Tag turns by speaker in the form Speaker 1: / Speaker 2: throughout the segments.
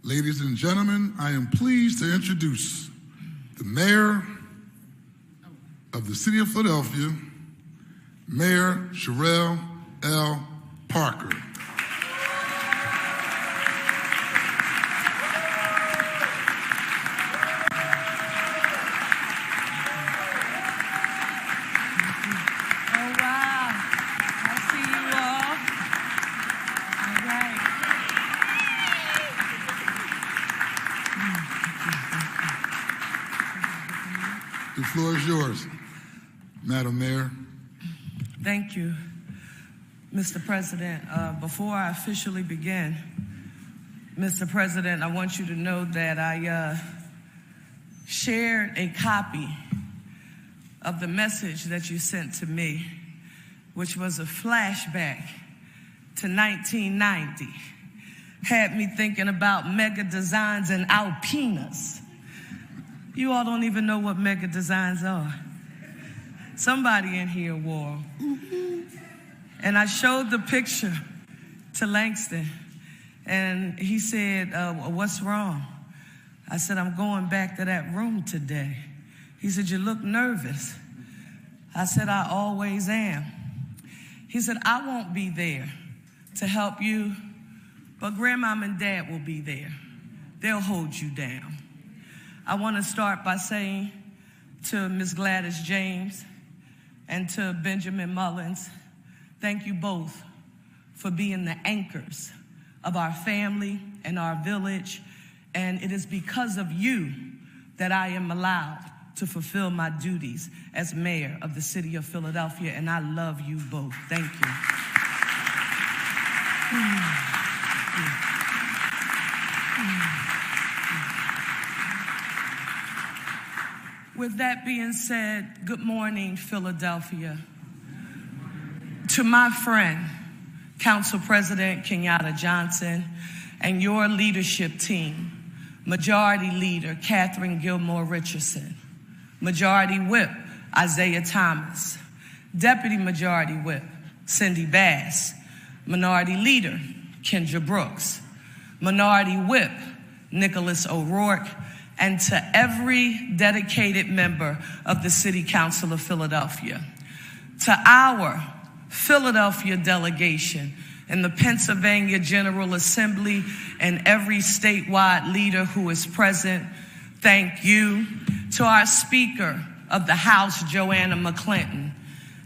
Speaker 1: Ladies and gentlemen, I am pleased to introduce the mayor of the city of Philadelphia, Mayor Cherelle Parker. The floor is yours, Madam Mayor.
Speaker 2: Thank you, Mr. President. Before I officially begin, Mr. President, I want you to know that I shared a copy of the message that you sent to me, which was a flashback to 1990. Had me thinking about Mega Designs and Alpinas. You all don't even know what Mega Designs are. Somebody in here wore them. And I showed the picture to Langston, and he said, what's wrong? I said, I'm going back to that room today. He said, you look nervous. I said, I always am. He said, I won't be there to help you, but Grandmom and Dad will be there. They'll hold you down. I want to start by saying to Ms. Gladys James and to Benjamin Mullins, thank you both for being the anchors of our family and our village. And it is because of you that I am allowed to fulfill my duties as mayor of the city of Philadelphia. And I love you both. Thank you. With that being said, good morning, Philadelphia. To my friend, Council President Kenyatta Johnson, and your leadership team, Majority Leader Catherine Gilmore Richardson, Majority Whip Isaiah Thomas, Deputy Majority Whip Cindy Bass, Minority Leader Kendra Brooks, Minority Whip Nicholas O'Rourke, and to every dedicated member of the City Council of Philadelphia, to our Philadelphia delegation in the Pennsylvania General Assembly and every statewide leader who is present, thank you. To our Speaker of the House, Joanna McClinton,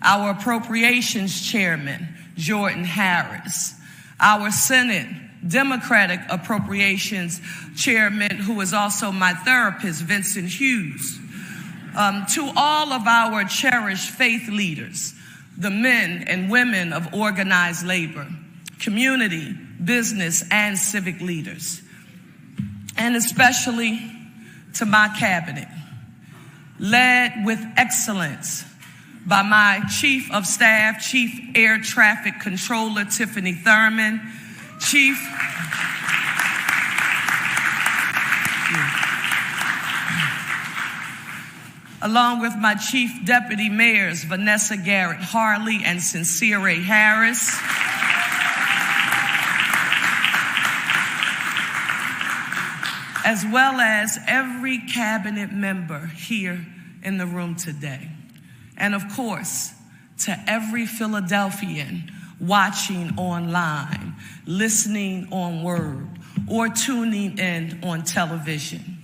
Speaker 2: our Appropriations Chairman, Jordan Harris, our Senate Democratic Appropriations Chairman, who is also my therapist, Vincent Hughes, to all of our cherished faith leaders, the men and women of organized labor, community, business, and civic leaders, and especially to my cabinet, led with excellence by my Chief of Staff, Chief Air Traffic Controller, Tiffany Thurman, along with my Chief Deputy Mayors, Vanessa Garrett Harley and Sincere A. Harris, as well as every cabinet member here in the room today. And of course, to every Philadelphian watching online, listening on Word, or tuning in on television.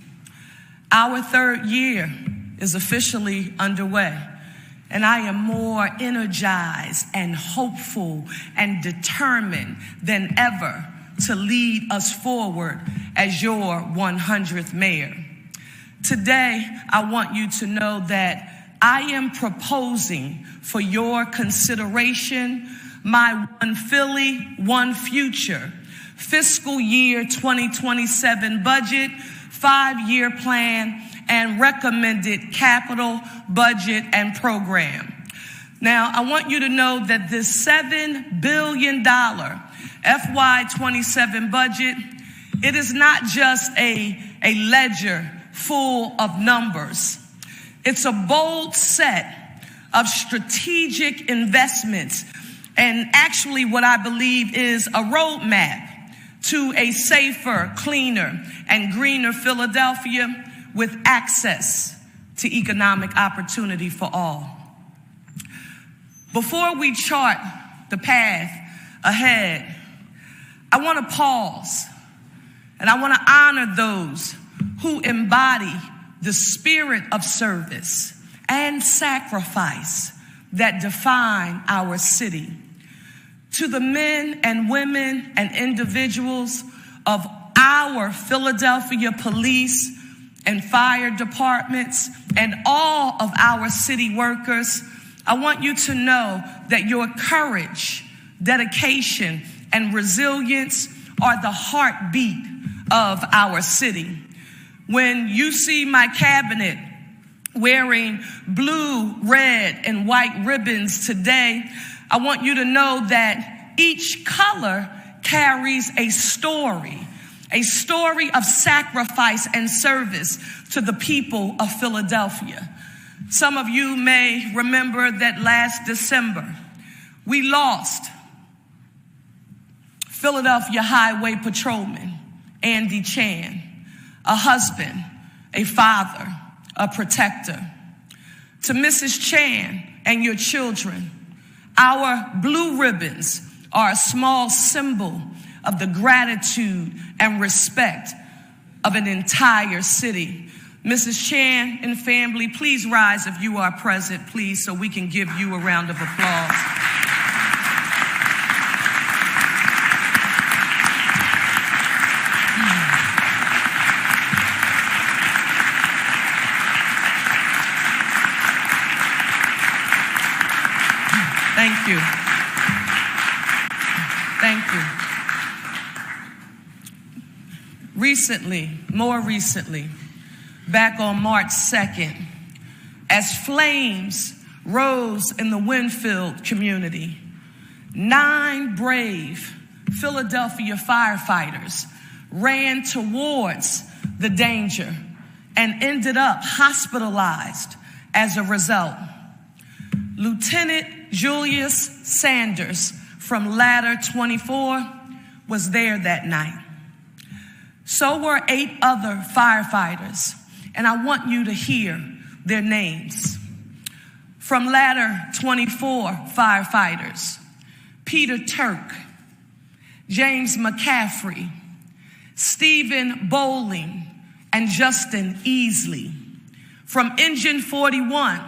Speaker 2: Our third year is officially underway, and I am more energized and hopeful and determined than ever to lead us forward as your 100th mayor. Today, I want you to know that I am proposing for your consideration my One Philly, One Future fiscal year 2027 budget, 5-year plan, and recommended capital budget and program. Now, I want you to know that this $7 billion FY27 budget, it is not just a ledger full of numbers. It's a bold set of strategic investments and actually what I believe is a roadmap to a safer, cleaner, and greener Philadelphia with access to economic opportunity for all. Before we chart the path ahead, I want to pause and I want to honor those who embody the spirit of service and sacrifice that define our city. To the men and women and individuals of our Philadelphia police and fire departments and all of our city workers, I want you to know that your courage, dedication, and resilience are the heartbeat of our city. When you see my cabinet wearing blue, red, and white ribbons today, I want you to know that each color carries a story of sacrifice and service to the people of Philadelphia. Some of you may remember that last December, we lost Philadelphia Highway Patrolman Andy Chan, a husband, a father, a protector. To Mrs. Chan and your children, our blue ribbons are a small symbol of the gratitude and respect of an entire city. Mrs. Chan and family, please rise if you are present, please, so we can give you a round of applause. Thank you. Thank you. More recently, back on March 2nd, as flames rose in the Winfield community, 9 brave Philadelphia firefighters ran towards the danger and ended up hospitalized as a result. Lieutenant Julius Sanders from Ladder 24 was there that night. So were 8 other firefighters, and I want you to hear their names. From Ladder 24 firefighters, Peter Turk, James McCaffrey, Stephen Bowling, and Justin Easley. From Engine 41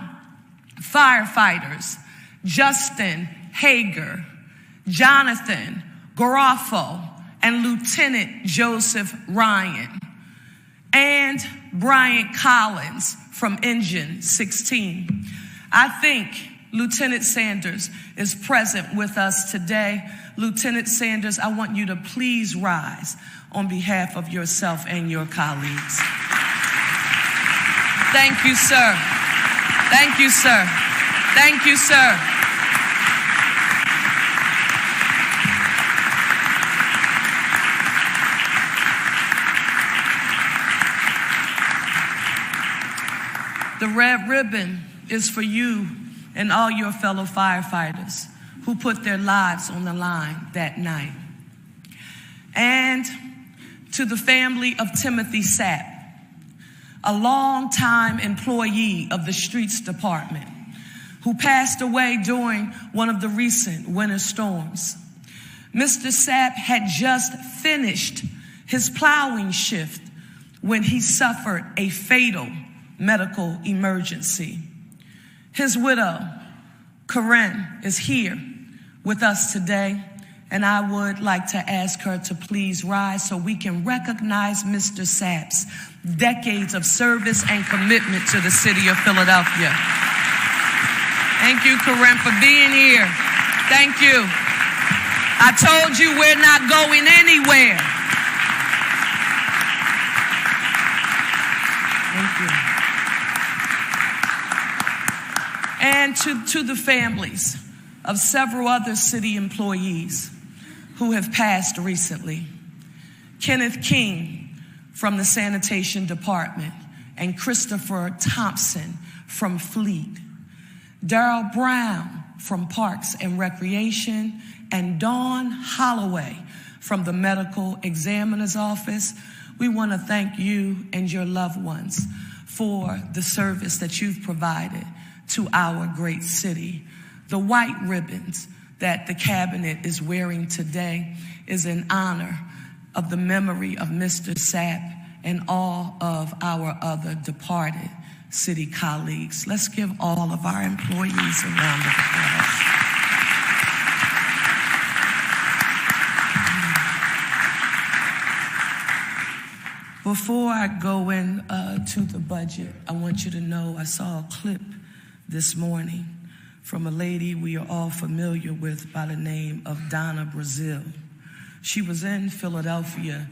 Speaker 2: firefighters, Justin Hager, Jonathan Garofalo, and Lieutenant Joseph Ryan, and Brian Collins from Engine 16. I think Lieutenant Sanders is present with us today. Lieutenant Sanders, I want you to please rise on behalf of yourself and your colleagues. Thank you, sir. Thank you, sir. Thank you, sir. The red ribbon is for you and all your fellow firefighters who put their lives on the line that night. And to the family of Timothy Sapp, a longtime employee of the Streets Department who passed away during one of the recent winter storms. Mr. Sapp had just finished his plowing shift when he suffered a fatal medical emergency. His widow, Corinne, is here with us today, and I would like to ask her to please rise so we can recognize Mr. Sapp's decades of service and commitment to the city of Philadelphia. Thank you, Corinne, for being here. Thank you. I told you we're not going anywhere. Thank you. And to the families of several other city employees who have passed recently. Kenneth King from the Sanitation Department and Christopher Thompson from Fleet. Darrell Brown from Parks and Recreation and Dawn Holloway from the medical examiner's office, we want to thank you and your loved ones for the service that you've provided to our great city. The white ribbons that the cabinet is wearing today is in honor of the memory of Mr. Sapp and all of our other departed city colleagues. Let's give all of our employees a round of applause. Before I go in to the budget, I want you to know I saw a clip this morning from a lady we are all familiar with by the name of Donna Brazile. She was in Philadelphia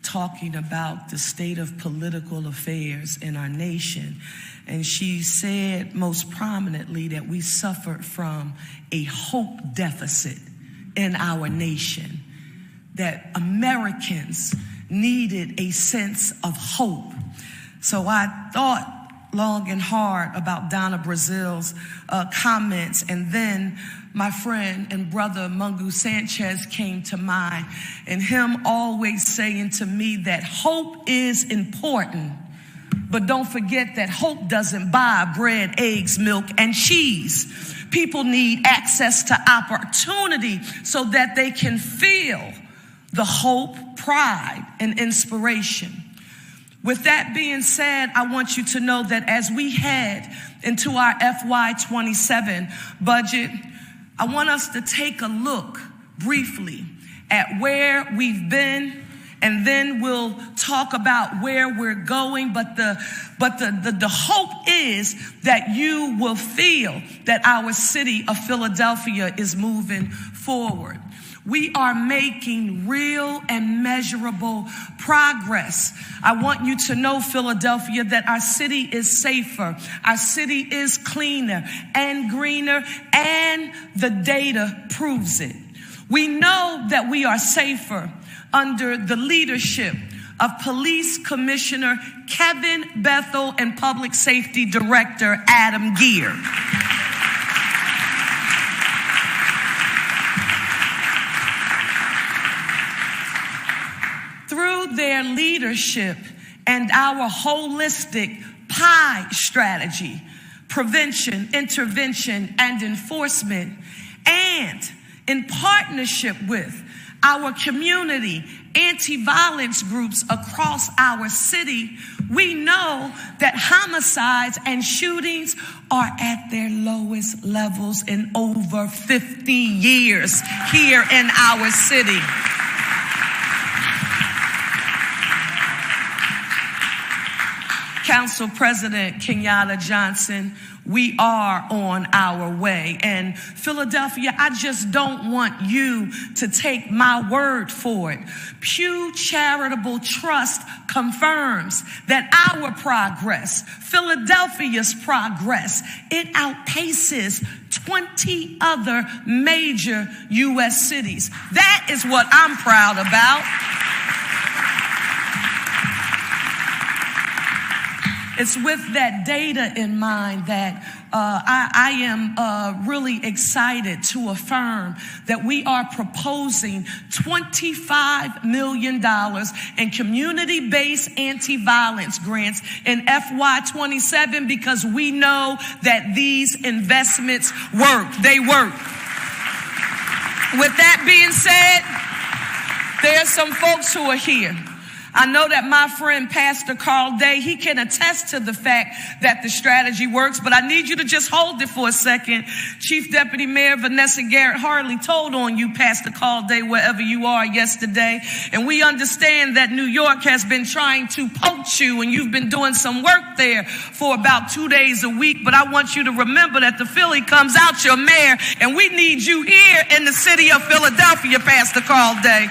Speaker 2: talking about the state of political affairs in our nation. And she said most prominently that we suffered from a hope deficit in our nation, that Americans needed a sense of hope. So I thought long and hard about Donna Brazile's comments, and then my friend and brother Mungu Sanchez came to mind, and him always saying to me that hope is important, but don't forget that hope doesn't buy bread, eggs, milk, and cheese. People need access to opportunity so that they can feel the hope, pride, and inspiration. With that being said, I want you to know that as we head into our FY27 budget, I want us to take a look briefly at where we've been, and then we'll talk about where we're going. But the hope is that you will feel that our city of Philadelphia is moving forward. We are making real and measurable progress. I want you to know, Philadelphia, that our city is safer, our city is cleaner and greener, and the data proves it. We know that we are safer under the leadership of Police Commissioner Kevin Bethel and Public Safety Director Adam Geer. Through their leadership and our holistic PIE strategy, prevention, intervention, and enforcement, and in partnership with our community anti-violence groups across our city, we know that homicides and shootings are at their lowest levels in over 50 years here in our city. Council President Kenyatta Johnson, we are on our way. And Philadelphia, I just don't want you to take my word for it. Pew Charitable Trust confirms that our progress, Philadelphia's progress, it outpaces 20 other major U.S. cities. That is what I'm proud about. It's with that data in mind that I am really excited to affirm that we are proposing $25 million in community-based anti-violence grants in FY27 because we know that these investments work. They work. With that being said, there are some folks who are here. I know that my friend, Pastor Carl Day, he can attest to the fact that the strategy works, but I need you to just hold it for a second. Chief Deputy Mayor Vanessa Garrett Harley told on you, Pastor Carl Day, wherever you are yesterday. And we understand that New York has been trying to poach you, and you've been doing some work there for about 2 days a week. But I want you to remember that the Philly comes out your mayor, and we need you here in the city of Philadelphia, Pastor Carl Day.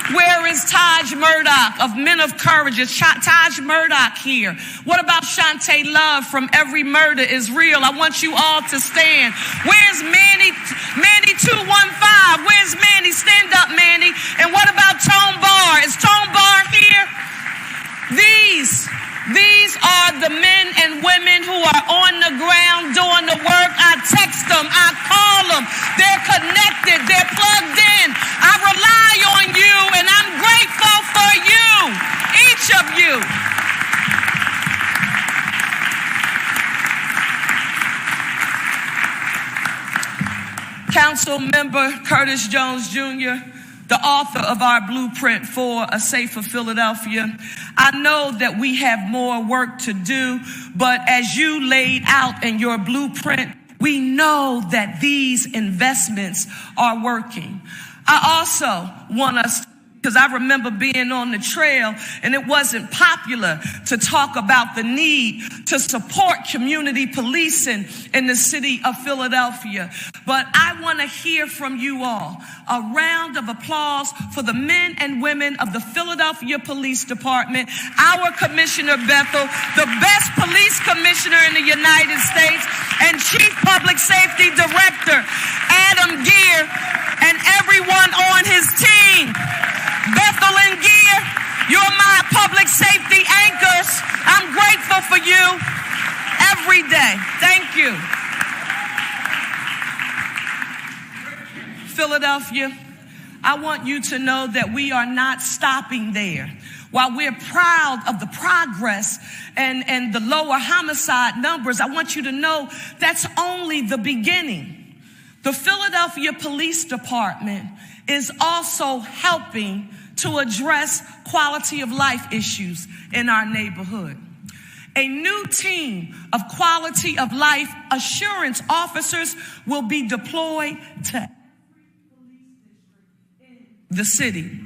Speaker 2: Where is Taj Murdoch of Men of Courage? Is Taj Murdoch here? What about Shantae Love from Every Murder Is Real? I want you all to stand. Where's Manny? Manny 215. Where's Manny? Stand up, Manny. And what about Tone Bar? Is Tone Bar here? These are the men and women who are on the ground doing the work. I text them. I call them. They're connected. They're plugged in. Council Member Curtis Jones Jr., the author of our blueprint for a safer Philadelphia. I know that we have more work to do, but as you laid out in your blueprint, we know that these investments are working. I also want us, because I remember being on the trail and it wasn't popular to talk about the need to support community policing in the city of Philadelphia. But I want to hear from you all. A round of applause for the men and women of the Philadelphia Police Department, our Commissioner Bethel, the best police commissioner in the United States, and Chief Public Safety Director Adam Gear, and everyone on his team. Bethel and Gear, you're my public safety anchors. I'm grateful for you every day. Thank you. Philadelphia, I want you to know that we are not stopping there. While we're proud of the progress and the lower homicide numbers, I want you to know that's only the beginning. The Philadelphia Police Department is also helping to address quality of life issues in our neighborhood. A new team of quality of life assurance officers will be deployed to the city.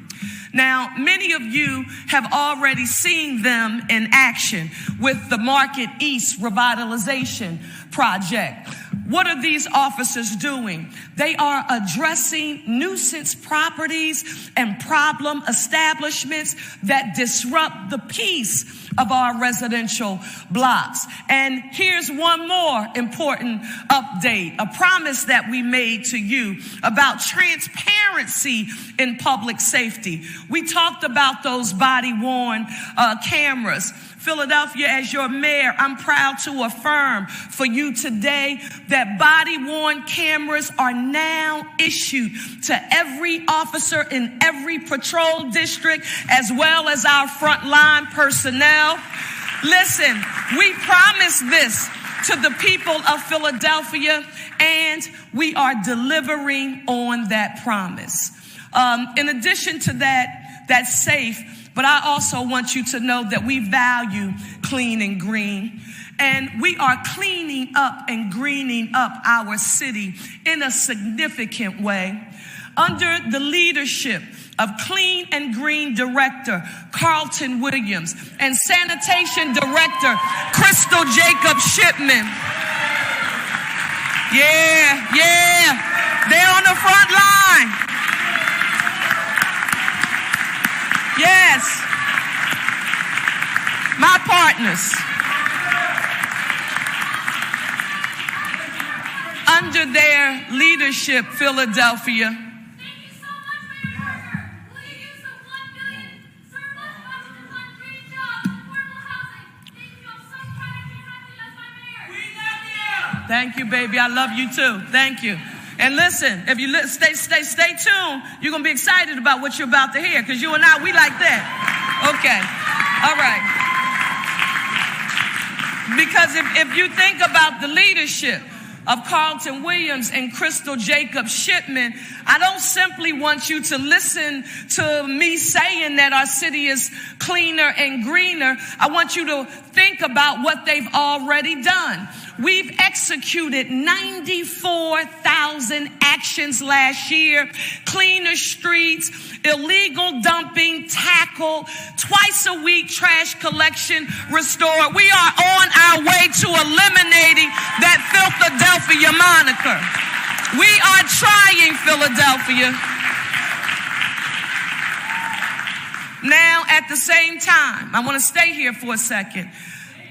Speaker 2: Now, many of you have already seen them in action with the Market East Revitalization Project. What are these officers doing? They are addressing nuisance properties and problem establishments that disrupt the peace of our residential blocks. And here's one more important update, a promise that we made to you about transparency in public safety. We talked about those body-worn cameras. Philadelphia, as your mayor, I'm proud to affirm for you today that body-worn cameras are now issued to every officer in every patrol district, as well as our frontline personnel. Listen, we promised this to the people of Philadelphia, and we are delivering on that promise. In addition to that, that's safe. But I also want you to know that we value clean and green. And we are cleaning up and greening up our city in a significant way. Under the leadership of Clean and Green Director Carlton Williams and Sanitation Director Crystal Jacob Shipman. Yeah, they're on the front line. Yes, my partners. Under their leadership, Philadelphia.
Speaker 3: Thank you so much, Mayor Parker. Will you use the $1 billion surplus funds to fund green jobs and affordable housing? Thank you. I'm so proud of you having us, my mayor. We love you.
Speaker 2: Thank you, baby. I love you too. Thank you. And listen, if you stay tuned, you're going to be excited about what you're about to hear, because you and I, we like that. Okay. All right. Because if you think about the leadership of Carlton Williams and Crystal Jacob Shipman, I don't simply want you to listen to me saying that our city is cleaner and greener. I want you to think about what they've already done. We've executed 94,000 actions last year. Cleaner streets, illegal dumping, tackle, twice a week trash collection restored. We are on our way to eliminating that Philadelphia moniker. We are trying, Philadelphia. Now, at the same time, I want to stay here for a second.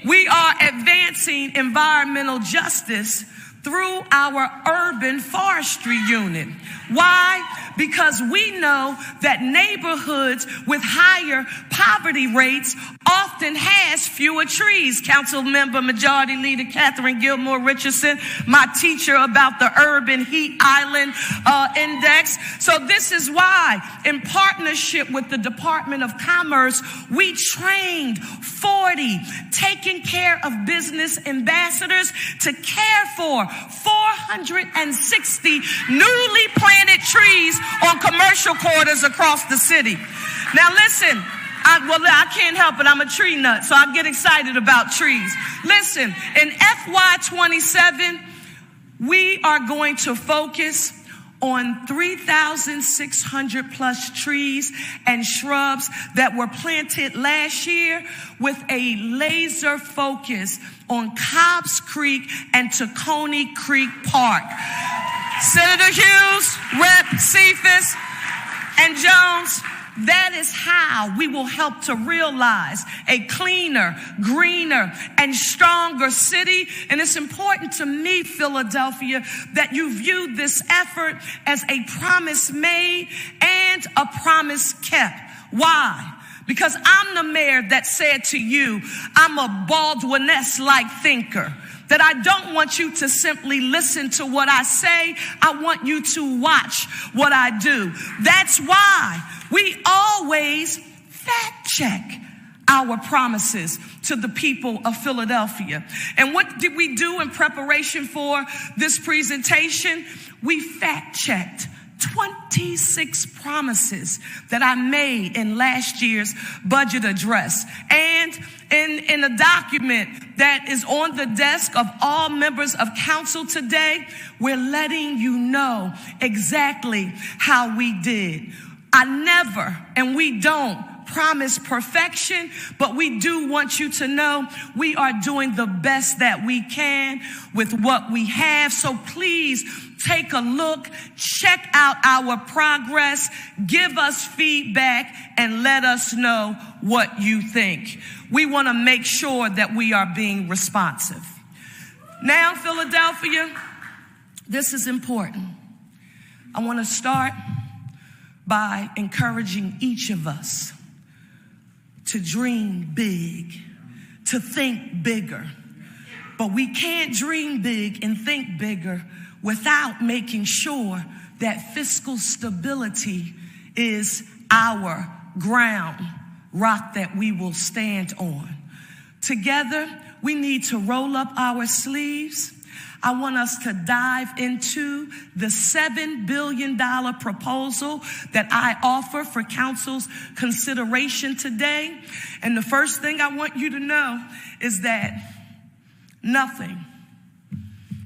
Speaker 2: We are advancing environmental justice through our urban forestry unit. Why? because we know that neighborhoods with higher poverty rates often has fewer trees. Council Member Majority Leader Catherine Gilmore Richardson, my teacher about the urban heat island index. So this is why, in partnership with the Department of Commerce, we trained 40 taking care of business ambassadors to care for 460 newly planted trees on commercial corridors across the city. Now listen, I can't help it. I'm a tree nut, so I get excited about trees. Listen, in FY27, we are going to focus on 3,600 plus trees and shrubs that were planted last year, with a laser focus on Cobbs Creek and Tacony Creek Park. Senator Hughes, Rep. Cephas, and Jones, that is how we will help to realize a cleaner, greener, and stronger city. And it's important to me, Philadelphia, that you view this effort as a promise made and a promise kept. Why? Because I'm the mayor that said to you, I'm a Baldwin-esque-like thinker, that I don't want you to simply listen to what I say. I want you to watch what I do. That's why we always fact check our promises to the people of Philadelphia. And what did we do in preparation for this presentation? We fact checked 26 promises that I made in last year's budget address. And in a document that is on the desk of all members of council today, we're letting you know exactly how we did. I never, and we don't, promise perfection, but we do want you to know we are doing the best that we can with what we have. So please take a look, check out our progress, give us feedback, and let us know what you think. We want to make sure that we are being responsive. Now, Philadelphia, this is important. I want to start by encouraging each of us to dream big, to think bigger. But we can't dream big and think bigger without making sure that fiscal stability is our ground rock that we will stand on. Together, we need to roll up our sleeves. I want us to dive into the $7 billion proposal that I offer for council's consideration today. And the first thing I want you to know is that nothing,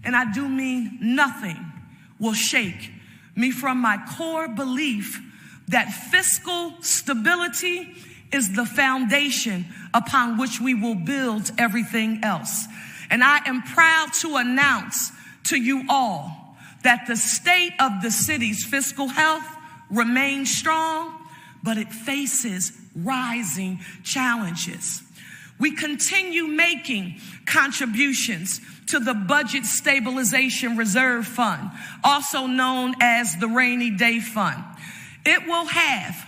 Speaker 2: and I do mean nothing, will shake me from my core belief that fiscal stability is the foundation upon which we will build everything else. And I am proud to announce to you all that the state of the city's fiscal health remains strong, but it faces rising challenges. We continue making contributions to the Budget Stabilization Reserve Fund, also known as the Rainy Day Fund. It will have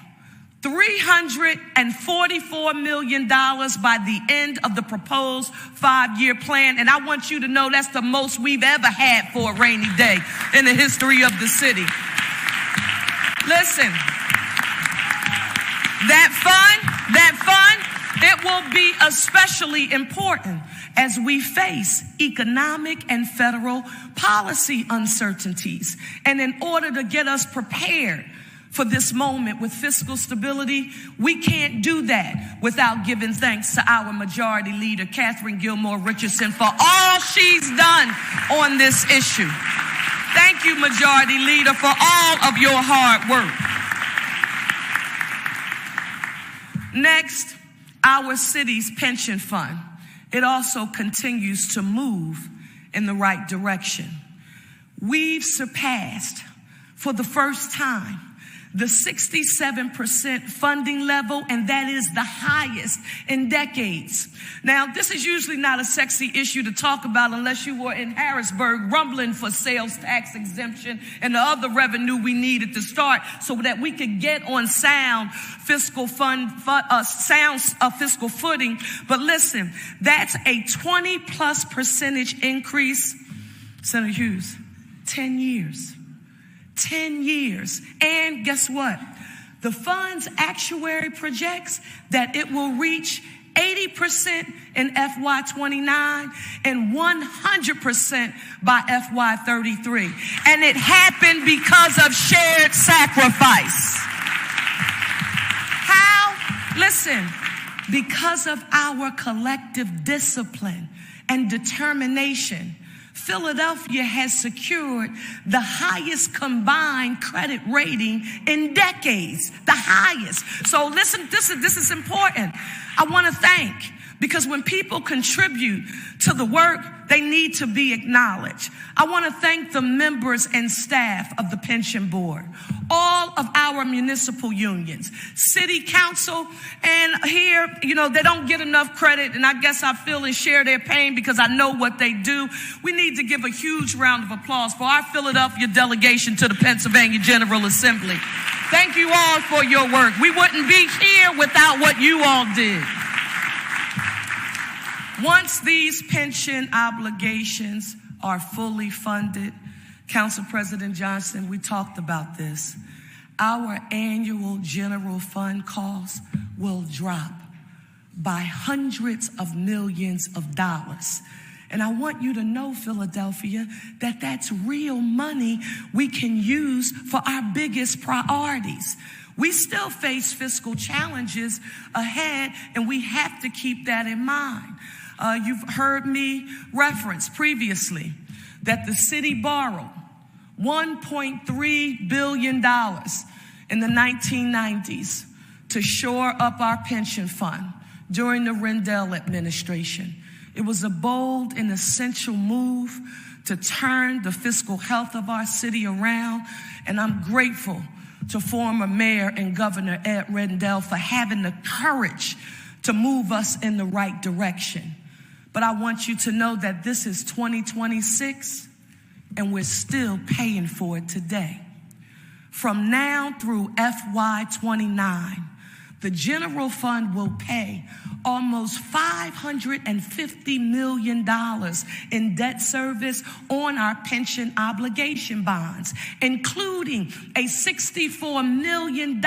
Speaker 2: $344 million by the end of the proposed 5-year plan. And I want you to know that's the most we've ever had for a rainy day in the history of the city. Listen, that fund, it will be especially important as we face economic and federal policy uncertainties. And in order to get us prepared for this moment with fiscal stability, we can't do that without giving thanks to our Majority Leader, Catherine Gilmore Richardson, for all she's done on this issue. Thank you, Majority Leader, for all of your hard work. Next, our city's pension fund. It also continues to move in the right direction. We've surpassed, for the first time, the 67% funding level, and that is the highest in decades. Now, this is usually not a sexy issue to talk about unless you were in Harrisburg rumbling for sales tax exemption and the other revenue we needed to start so that we could get on sound fiscal footing. But listen, that's a 20+% increase. Senator Hughes, 10 years. 10 years. And guess what? The fund's actuary projects that it will reach 80% in FY29 and 100% by FY33. And it happened because of shared sacrifice. How? Listen, because of our collective discipline and determination, Philadelphia has secured the highest combined credit rating in decades, the highest. So listen, this is important. I want to thank, because when people contribute to the work, they need to be acknowledged. I want to thank the members and staff of the pension board, all of our municipal unions, city council, and here, they don't get enough credit, and I guess I feel and share their pain because I know what they do. We need to give a huge round of applause for our Philadelphia delegation to the Pennsylvania General Assembly. Thank you all for your work. We wouldn't be here without what you all did. Once these pension obligations are fully funded, Council President Johnson, we talked about this. Our annual general fund costs will drop by hundreds of millions of dollars. And I want you to know, Philadelphia, that that's real money we can use for our biggest priorities. We still face fiscal challenges ahead, and we have to keep that in mind. You've heard me reference previously that the city borrowed $1.3 billion in the 1990s to shore up our pension fund during the Rendell administration. It was a bold and essential move to turn the fiscal health of our city around, and I'm grateful to former Mayor and Governor Ed Rendell for having the courage to move us in the right direction. But I want you to know that this is 2026, and we're still paying for it today. From now through FY29, the general fund will pay almost $550 million in debt service on our pension obligation bonds, including a $64 million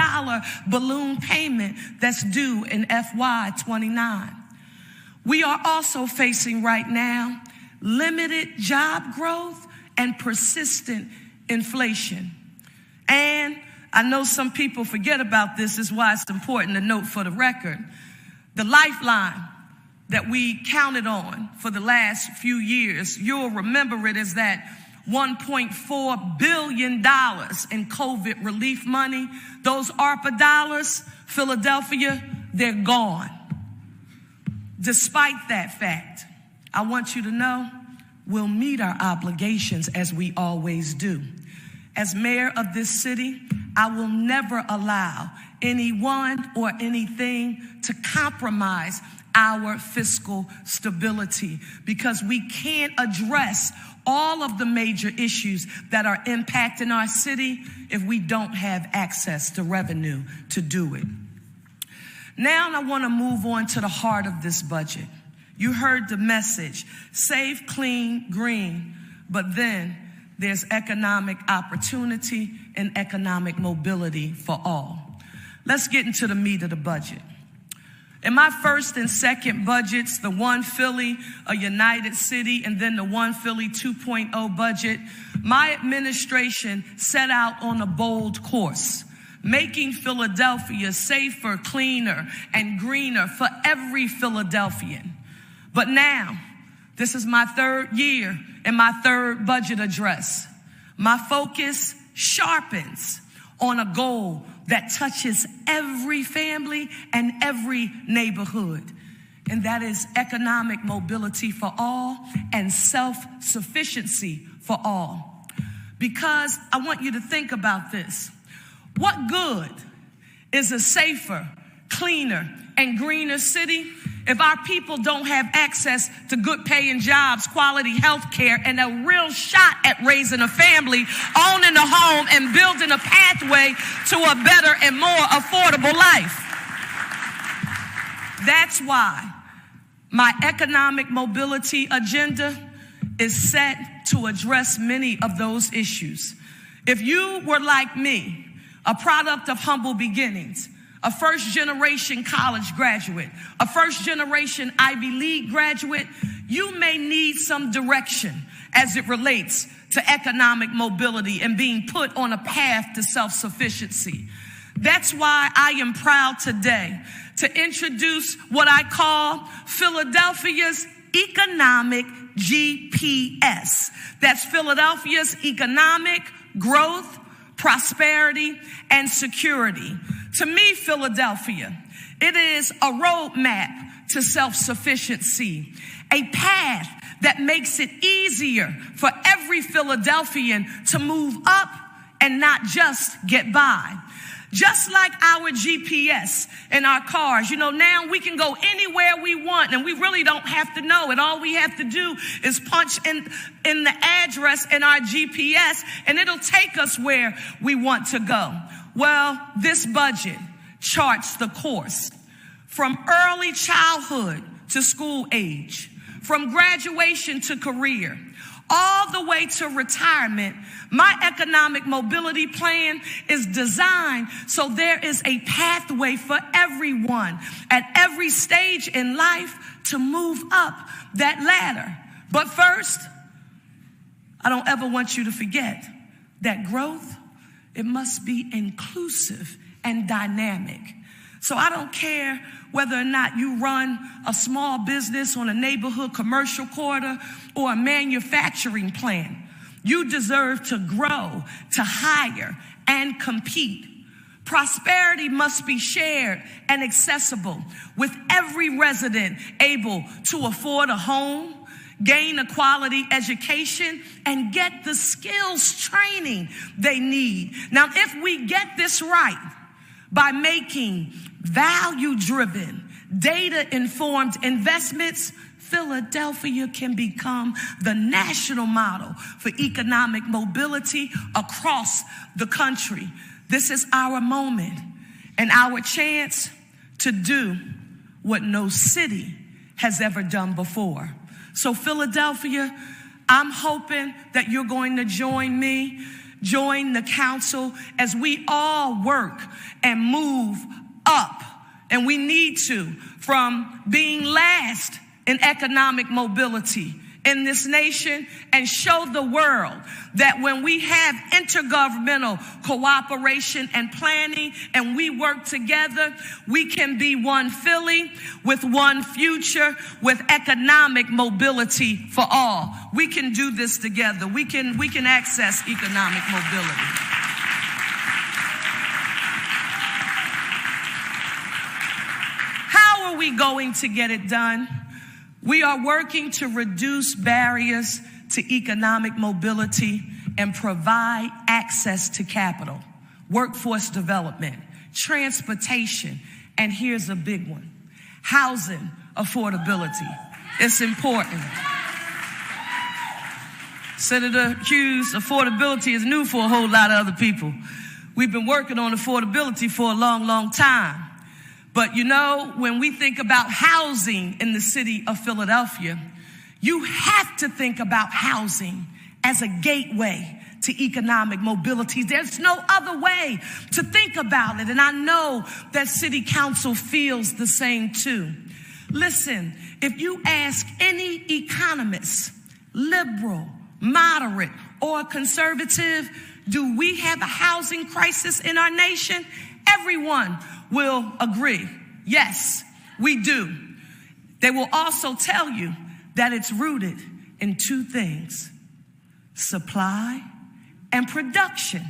Speaker 2: balloon payment that's due in FY29. We are also facing right now limited job growth and persistent inflation. And I know some people forget about this, is why it's important to note for the record. The lifeline that we counted on for the last few years, you'll remember it as that $1.4 billion in COVID relief money. Those ARPA dollars, Philadelphia, they're gone. Despite that fact, I want you to know we'll meet our obligations as we always do. As mayor of this city, I will never allow anyone or anything to compromise our fiscal stability, because we can't address all of the major issues that are impacting our city if we don't have access to revenue to do it. Now I want to move on to the heart of this budget. You heard the message, safe, clean, green, but then there's economic opportunity and economic mobility for all. Let's get into the meat of the budget. In my first and second budgets, the One Philly, a United City, and then the One Philly 2.0 budget, my administration set out on a bold course, making Philadelphia safer, cleaner, and greener for every Philadelphian. But now, this is my third year in my third budget address. My focus sharpens on a goal that touches every family and every neighborhood, and that is economic mobility for all and self-sufficiency for all. Because I want you to think about this. What good is a safer, cleaner, and greener city if our people don't have access to good paying jobs, quality health care, and a real shot at raising a family, owning a home, and building a pathway to a better and more affordable life? That's why my economic mobility agenda is set to address many of those issues. If you were like me, a product of humble beginnings, a first-generation college graduate, a first-generation Ivy League graduate, you may need some direction as it relates to economic mobility and being put on a path to self-sufficiency. That's why I am proud today to introduce what I call Philadelphia's Economic GPS. That's Philadelphia's economic growth, prosperity, and security. To me, Philadelphia, it is a roadmap to self-sufficiency, a path that makes it easier for every Philadelphian to move up and not just get by. Just like our GPS in our cars, now we can go anywhere we want and we really don't have to know it. All we have to do is punch in the address in our GPS and it'll take us where we want to go. Well, this budget charts the course from early childhood to school age, from graduation to career, all the way to retirement. My economic mobility plan is designed so there is a pathway for everyone at every stage in life to move up that ladder. But first, I don't ever want you to forget that growth, it must be inclusive and dynamic. So I don't care whether or not you run a small business on a neighborhood commercial corridor or a manufacturing plant. You deserve to grow, to hire, and compete. Prosperity must be shared and accessible, with every resident able to afford a home, gain a quality education, and get the skills training they need. Now, if we get this right by making value-driven, data-informed investments, Philadelphia can become the national model for economic mobility across the country. This is our moment and our chance to do what no city has ever done before. So Philadelphia, I'm hoping that you're going to join me, join the council as we all work and move up. And we need to, from being last in economic mobility in this nation, and show the world that when we have intergovernmental cooperation and planning and we work together, we can be one Philly with one future with economic mobility for all. We can do this together. We can access economic mobility. How are we going to get it done? We are working to reduce barriers to economic mobility and provide access to capital, workforce development, transportation, and here's a big one, housing affordability. It's important. Senator Hughes, affordability is new for a whole lot of other people. We've been working on affordability for a long, long time. But when we think about housing in the city of Philadelphia, you have to think about housing as a gateway to economic mobility. There's no other way to think about it. And I know that City Council feels the same too. Listen, if you ask any economist, liberal, moderate, or conservative, do we have a housing crisis in our nation? Everyone will agree, yes, we do. They will also tell you that it's rooted in two things, supply and production.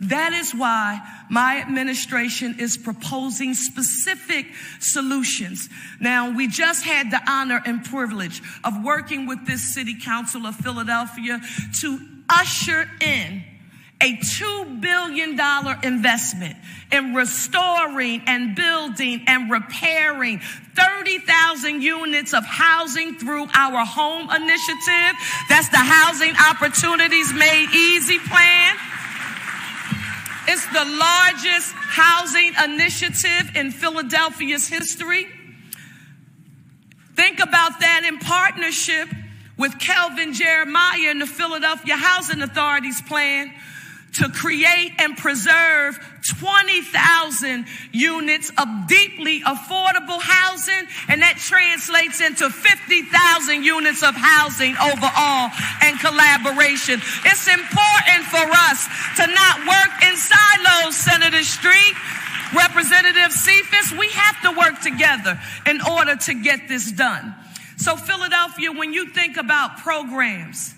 Speaker 2: That is why my administration is proposing specific solutions. Now, we just had the honor and privilege of working with this City Council of Philadelphia to usher in a $2 billion investment in restoring and building and repairing 30,000 units of housing through our home initiative. That's the Housing Opportunities Made Easy plan. It's the largest housing initiative in Philadelphia's history. Think about that in partnership with Kelvin Jeremiah and the Philadelphia Housing Authority's plan to create and preserve 20,000 units of deeply affordable housing, and that translates into 50,000 units of housing overall and collaboration. It's important for us to not work in silos, Senator Street. Representative Cephas, we have to work together in order to get this done. So Philadelphia, when you think about programs,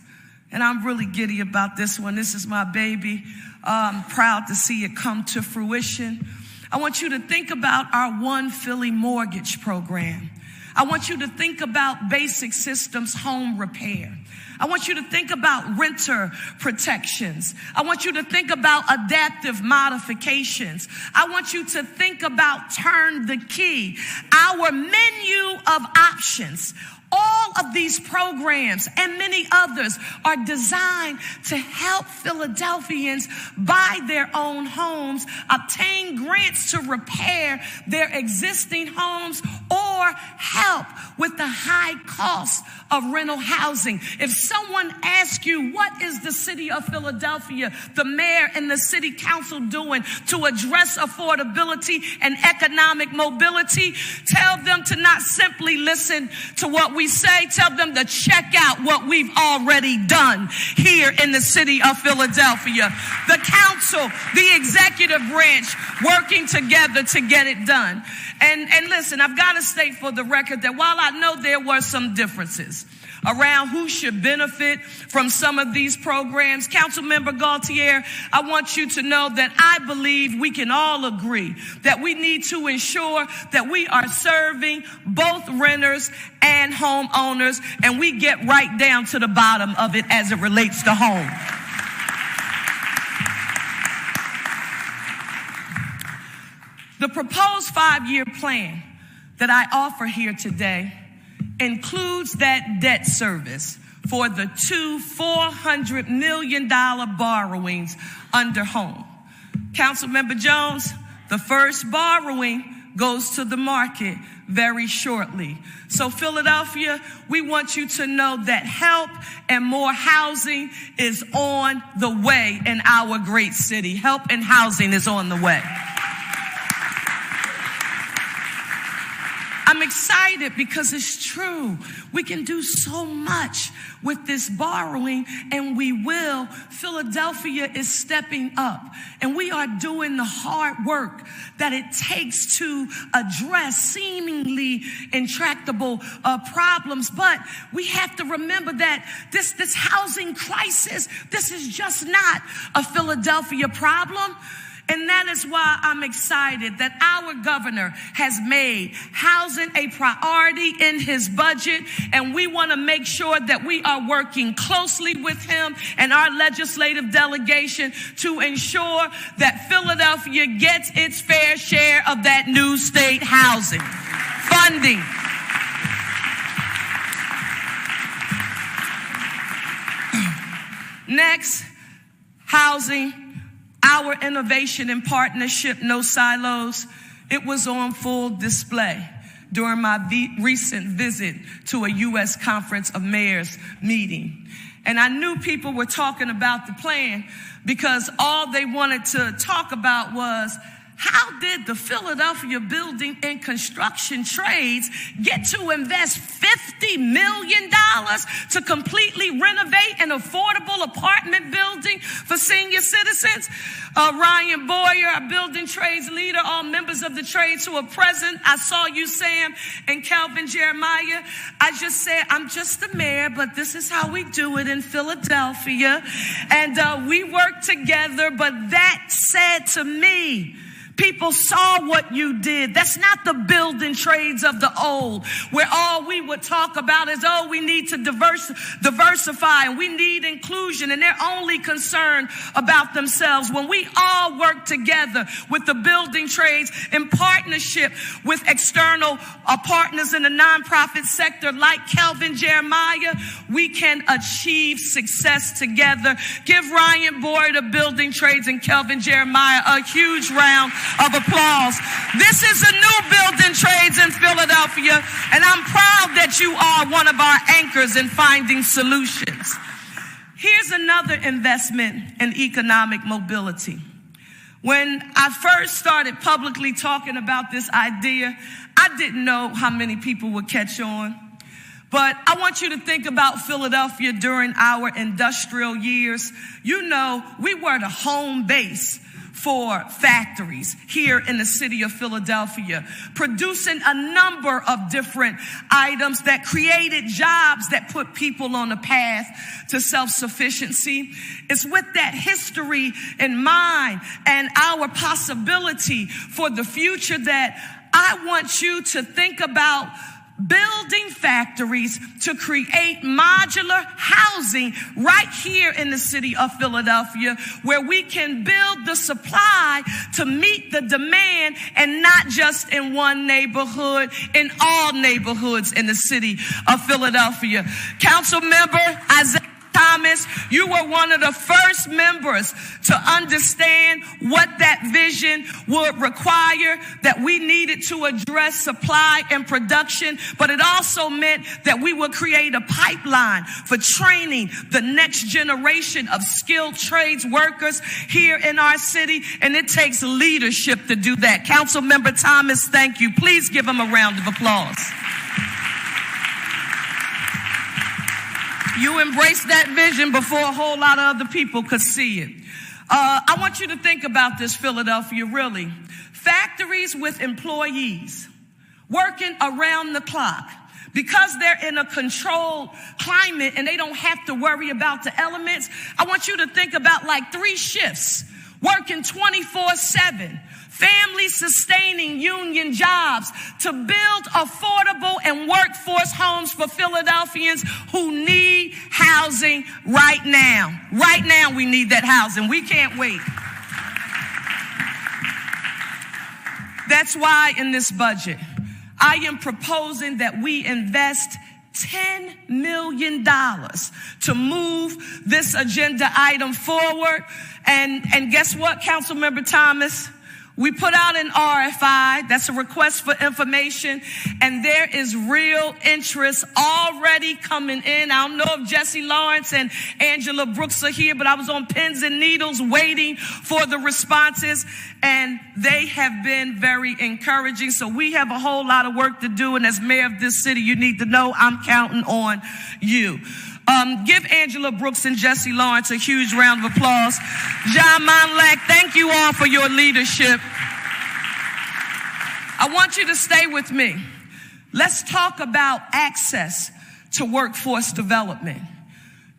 Speaker 2: and I'm really giddy about this one. This is my baby. I'm proud to see it come to fruition. I want you to think about our One Philly mortgage program. I want you to think about basic systems home repair. I want you to think about renter protections. I want you to think about adaptive modifications. I want you to think about turn the key. Our menu of options. All of these programs and many others are designed to help Philadelphians buy their own homes, obtain grants to repair their existing homes, or help with the high cost of rental housing. If someone asks you, what is the city of Philadelphia, the mayor and the city council doing to address affordability and economic mobility, tell them to not simply listen to what we say, tell them to check out what we've already done here in the city of Philadelphia. The council, the executive branch working together to get it done. And listen, I've got to state for the record that while I know there were some differences around who should benefit from some of these programs, Councilmember Gaultier, I want you to know that I believe we can all agree that we need to ensure that we are serving both renters and homeowners, and we get right down to the bottom of it as it relates to home. The proposed 5-year plan that I offer here today includes that debt service for the two $400 million borrowings under home. Councilmember Jones, the first borrowing goes to the market very shortly. So Philadelphia, we want you to know that help and more housing is on the way in our great city. Help and housing is on the way. I'm excited because it's true. We can do so much with this borrowing, and we will. Philadelphia is stepping up, and we are doing the hard work that it takes to address seemingly intractable problems. But we have to remember that this housing crisis, this is just not a Philadelphia problem. And that is why I'm excited that our governor has made housing a priority in his budget. And we want to make sure that we are working closely with him and our legislative delegation to ensure that Philadelphia gets its fair share of that new state housing funding. Next, housing. Our innovation and partnership, no silos, it was on full display during my recent visit to a U.S. Conference of Mayors meeting. And I knew people were talking about the plan because all they wanted to talk about was, how did the Philadelphia building and construction trades get to invest $50 million to completely renovate an affordable apartment building for senior citizens? Ryan Boyer, our building trades leader, all members of the trades who are present. I saw you, Sam, and Kelvin Jeremiah. I just said, I'm just the mayor, but this is how we do it in Philadelphia. And we work together, but that said to me, People saw what you did. That's not the building trades of the old, where all we would talk about is, oh, we need to diversify and we need inclusion, and they're only concerned about themselves. When we all work together with the building trades in partnership with external partners in the nonprofit sector like Kelvin Jeremiah, we can achieve success together. Give Ryan Boyd of Building Trades and Kelvin Jeremiah a huge round of applause. This is a new Building Trades in Philadelphia, and I'm proud that you are one of our anchors in finding solutions. Here's another investment in economic mobility. When I first started publicly talking about this idea, I didn't know how many people would catch on. But I want you to think about Philadelphia during our industrial years. You know, we were the home base for factories here in the city of Philadelphia, producing a number of different items that created jobs that put people on a path to self-sufficiency. It's with that history in mind and our possibility for the future that I want you to think about building factories to create modular housing right here in the city of Philadelphia, where we can build the supply to meet the demand, and not just in one neighborhood, in all neighborhoods in the city of Philadelphia. Council member Isaiah Thomas, you were one of the first members to understand what that vision would require, that we needed to address supply and production, but it also meant that we would create a pipeline for training the next generation of skilled trades workers here in our city, and it takes leadership to do that. Council member Thomas, thank you. Please give him a round of applause. You embraced that vision before a whole lot of other people could see it. I want you to think about this, Philadelphia, really. Factories with employees working around the clock because they're in a controlled climate and they don't have to worry about the elements. I want you to think about like 3 shifts, working 24/7. Family sustaining union jobs to build affordable and workforce homes for Philadelphians who need housing right now. Right now we need that housing. We can't wait. That's why in this budget, I am proposing that we invest $10 million to move this agenda item forward. And guess what, Councilmember Thomas? We put out an RFI, that's a request for information, and there is real interest already coming in. I don't know if Jesse Lawrence and Angela Brooks are here, but I was on pins and needles waiting for the responses, and they have been very encouraging. So we have a whole lot of work to do, and as mayor of this city, you need to know I'm counting on you. Give Angela Brooks and Jesse Lawrence a huge round of applause. John Monlack, thank you all for your leadership. I want you to stay with me. Let's talk about access to workforce development.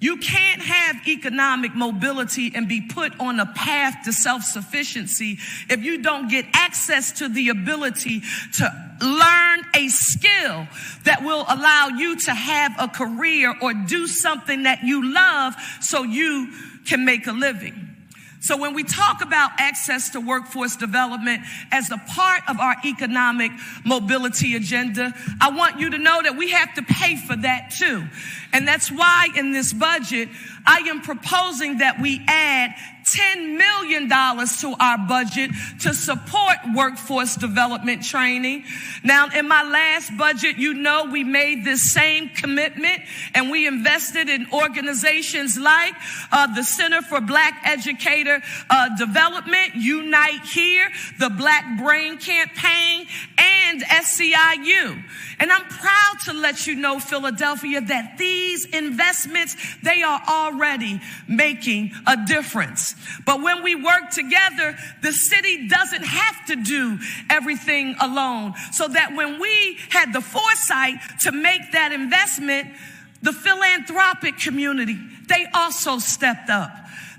Speaker 2: You can't have economic mobility and be put on a path to self-sufficiency if you don't get access to the ability to learn a skill that will allow you to have a career or do something that you love so you can make a living. So when we talk about access to workforce development as a part of our economic mobility agenda, I want you to know that we have to pay for that too. And that's why in this budget, I am proposing that we add $10 million to our budget to support workforce development training. Now, in my last budget, you know, we made this same commitment and we invested in organizations like the Center for Black Educator Development, Unite Here, the Black Brain Campaign, and SCIU. And I'm proud to let you know, Philadelphia, that these investments, they are already making a difference. But when we work together, the city doesn't have to do everything alone. So that when we had the foresight to make that investment, the philanthropic community, they also stepped up.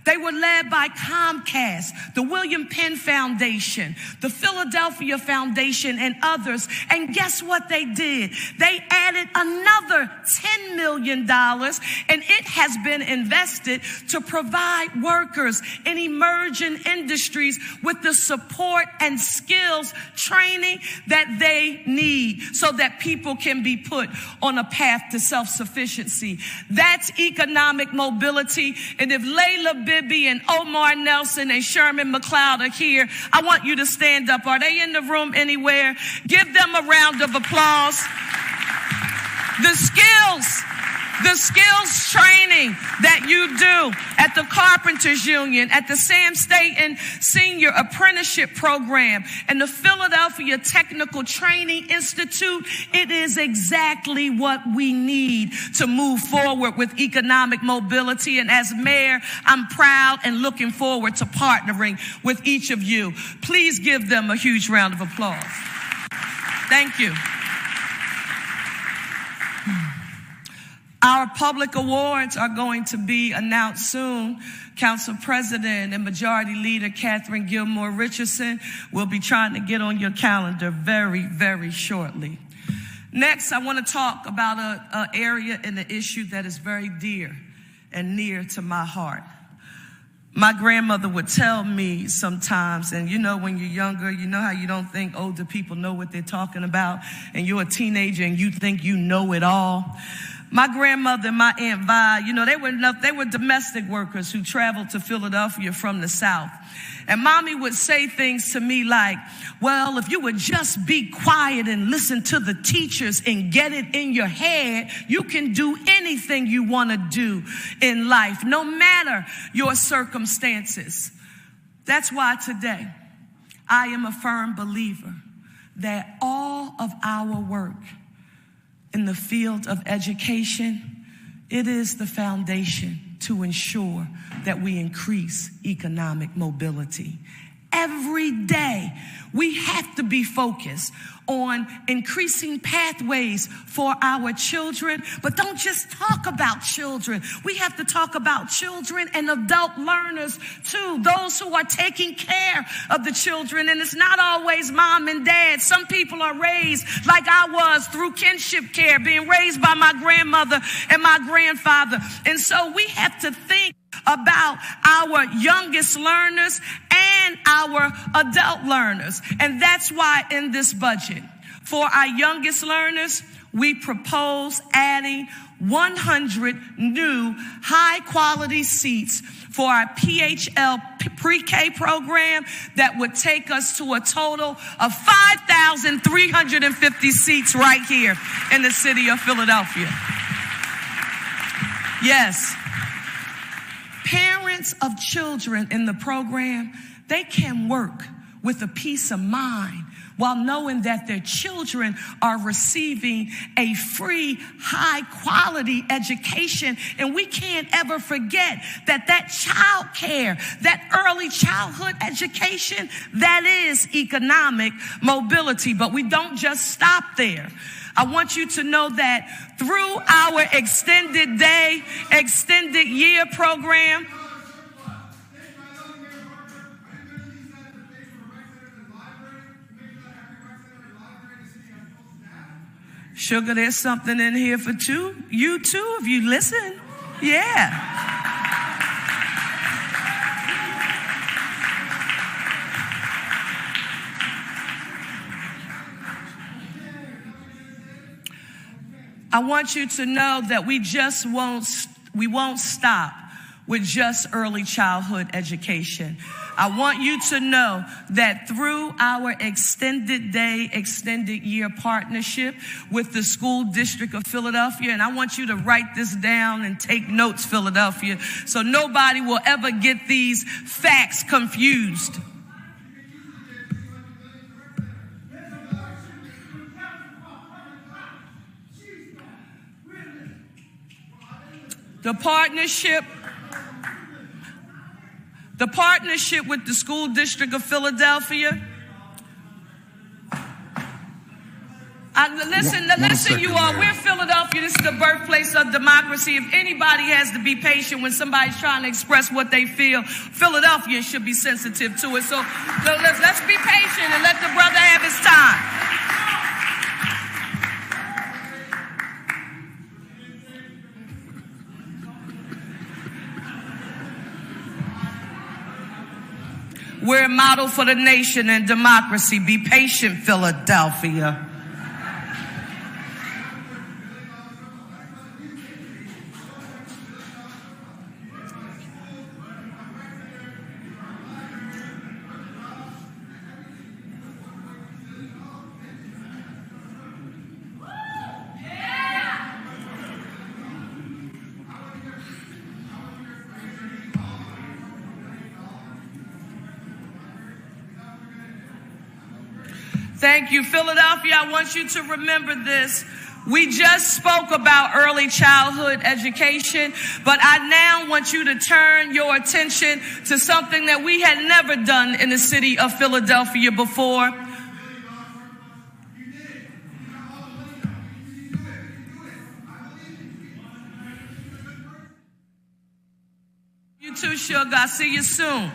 Speaker 2: They were led by Comcast, the William Penn Foundation, the Philadelphia Foundation, and others. And guess what they did? They added another $10 million, and it has been invested to provide workers in emerging industries with the support and skills training that they need so that people can be put on a path to self-sufficiency. That's economic mobility. And if Layla Bibby and Omar Nelson and Sherman McLeod are here, I want you to stand up. Are they in the room anywhere? Give them a round of applause. The skills training that you do at the Carpenters Union, at the Sam Staten Senior Apprenticeship Program, and the Philadelphia Technical Training Institute, it is exactly what we need to move forward with economic mobility. And as mayor, I'm proud and looking forward to partnering with each of you. Please give them a huge round of applause. Thank you. Our public awards are going to be announced soon. Council President and Majority Leader Catherine Gilmore Richardson will be trying to get on your calendar very, very shortly. Next, I want to talk about an area and an issue that is very dear and near to my heart. My grandmother would tell me sometimes, and you know when you're younger, you know how you don't think older people know what they're talking about, and you're a teenager and you think you know it all. My grandmother and my Aunt Vi, you know, they were domestic workers who traveled to Philadelphia from the South. And Mommy would say things to me like, well, if you would just be quiet and listen to the teachers and get it in your head, you can do anything you want to do in life, no matter your circumstances. That's why today I am a firm believer that all of our work in the field of education, it is the foundation to ensure that we increase economic mobility. Every day, we have to be focused on increasing pathways for our children, but don't just talk about children. We have to talk about children and adult learners too, those who are taking care of the children. And it's not always mom and dad. Some people are raised like I was through kinship care, being raised by my grandmother and my grandfather. And so we have to think about our youngest learners and our adult learners. And that's why in this budget, for our youngest learners, we propose adding 100 new high-quality seats for our PHL pre-K program that would take us to a total of 5,350 seats right here in the city of Philadelphia. Yes. Parents of children in the program, they can work with a peace of mind while knowing that their children are receiving a free, high-quality education. And we can't ever forget that child care, that early childhood education, that is economic mobility. But we don't just stop there. I want you to know that through our extended day, extended year program, Sugar, there's something in here for you too, if you listen. Yeah. I want you to know that we won't stop with just early childhood education. I want you to know that through our extended day, extended year partnership with the School District of Philadelphia, and I want you to write this down and take notes, Philadelphia, so nobody will ever get these facts confused. The partnership with the School District of Philadelphia Listen, you all. We're Philadelphia. This is the birthplace of democracy. If anybody has to be patient when somebody's trying to express what they feel, Philadelphians should be sensitive to it. So let's be patient and let the brother have his time. We're a model for the nation and democracy. Be patient, Philadelphia. Thank you, Philadelphia. I want you to remember this. We just spoke about early childhood education, but I now want you to turn your attention to something that we had never done in the city of Philadelphia before. You too, Sugar. I'll see you soon.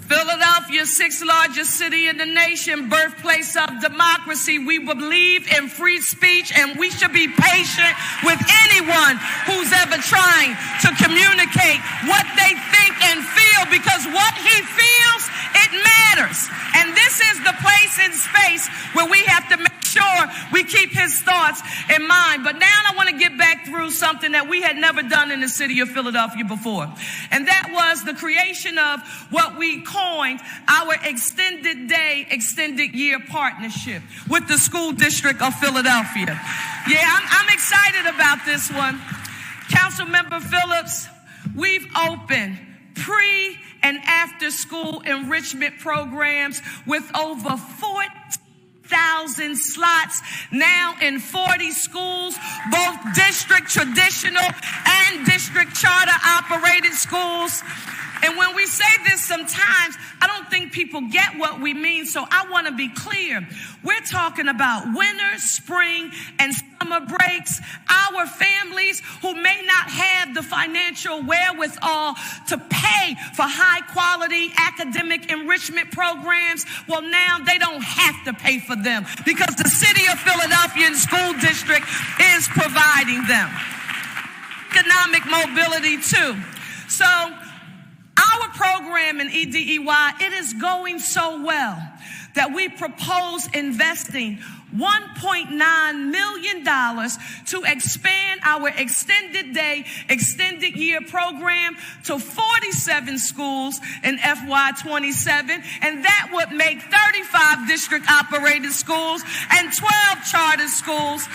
Speaker 2: Philadelphia, sixth largest city in the nation, birthplace of democracy. We believe in free speech, and we should be patient with anyone who's ever trying to communicate what they think and feel, because what he feels, it matters. And this is the place and space where we have to make sure we keep his thoughts in mind. But now I want to get back through something that we had never done in the city of Philadelphia before. And that was the creation of what we coined our extended day, extended year partnership with the school district of Philadelphia. Yeah, I'm excited about this one. Councilmember Phillips, we've opened pre and after school enrichment programs with over 40,000 slots now in 40 schools, both district traditional and district charter operated schools. And when we say this sometimes, I don't think people get what we mean, so I want to be clear. We're talking about winter, spring, and summer breaks. Our families who may not have the financial wherewithal to pay for high-quality academic enrichment programs, well, now they don't have to pay for them because the city of Philadelphia and school district is providing them. Economic mobility, too. So, our program in EDEY, it is going so well that we propose investing $1.9 million to expand our extended day, extended year program to 47 schools in FY27. And that would make 35 district operated schools and 12 charter schools.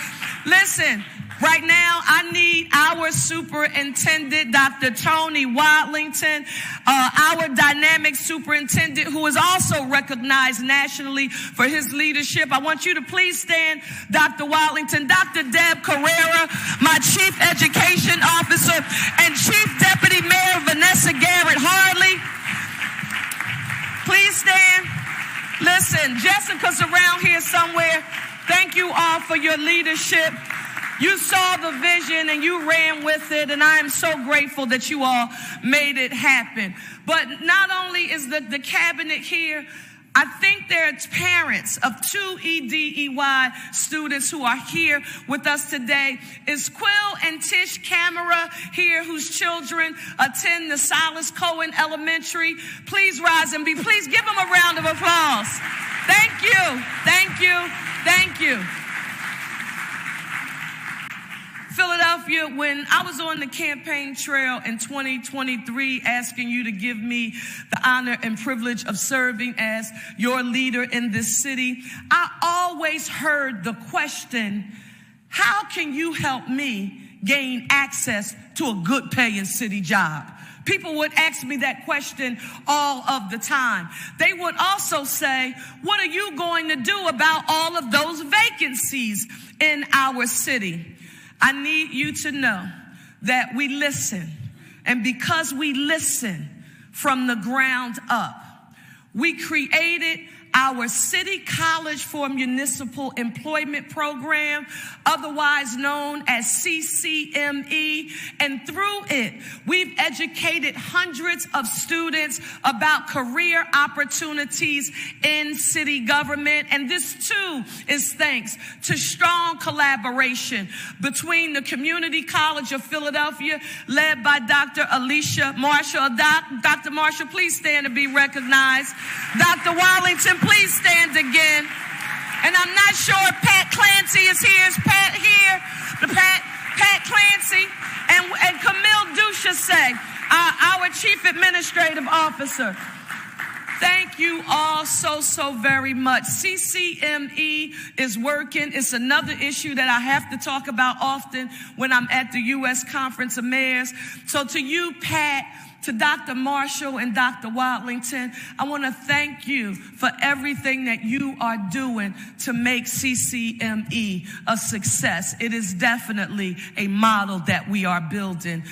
Speaker 2: Listen. Right now, I need our superintendent, Dr. Tony Watlington, our dynamic superintendent who is also recognized nationally for his leadership. I want you to please stand, Dr. Watlington. Dr. Deb Carrera, my chief education officer, and Chief Deputy Mayor Vanessa Garrett Harley. Please stand. Listen, Jessica's around here somewhere. Thank you all for your leadership. You saw the vision and you ran with it, and I am so grateful that you all made it happen. But not only is the cabinet here, I think there's parents of 2 EDEY students who are here with us today. Is Quill and Tish Camera here, whose children attend the Silas Cohen Elementary? Please rise and please give them a round of applause. Thank you, thank you, thank you. Philadelphia, when I was on the campaign trail in 2023 asking you to give me the honor and privilege of serving as your leader in this city, I always heard the question, how can you help me gain access to a good paying city job? People would ask me that question all of the time. They would also say, what are you going to do about all of those vacancies in our city? I need you to know that we listen. And because we listen from the ground up, we created our City College for Municipal Employment Program, otherwise known as CCME, and through it, we've educated hundreds of students about career opportunities in city government, and this too is thanks to strong collaboration between the Community College of Philadelphia, led by Dr. Alicia Marshall. Dr. Marshall, please stand to be recognized. Dr. Wallington, please stand again. And I'm not sure if Pat Clancy is here. Is Pat here? Pat Clancy and Camille Duchesset, our Chief Administrative Officer. Thank you all so very much. CCME is working. It's another issue that I have to talk about often when I'm at the U.S. Conference of Mayors. So to you, Pat, to Dr. Marshall and Dr. Wadlington, I want to thank you for everything that you are doing to make CCME a success. It is definitely a model that we are building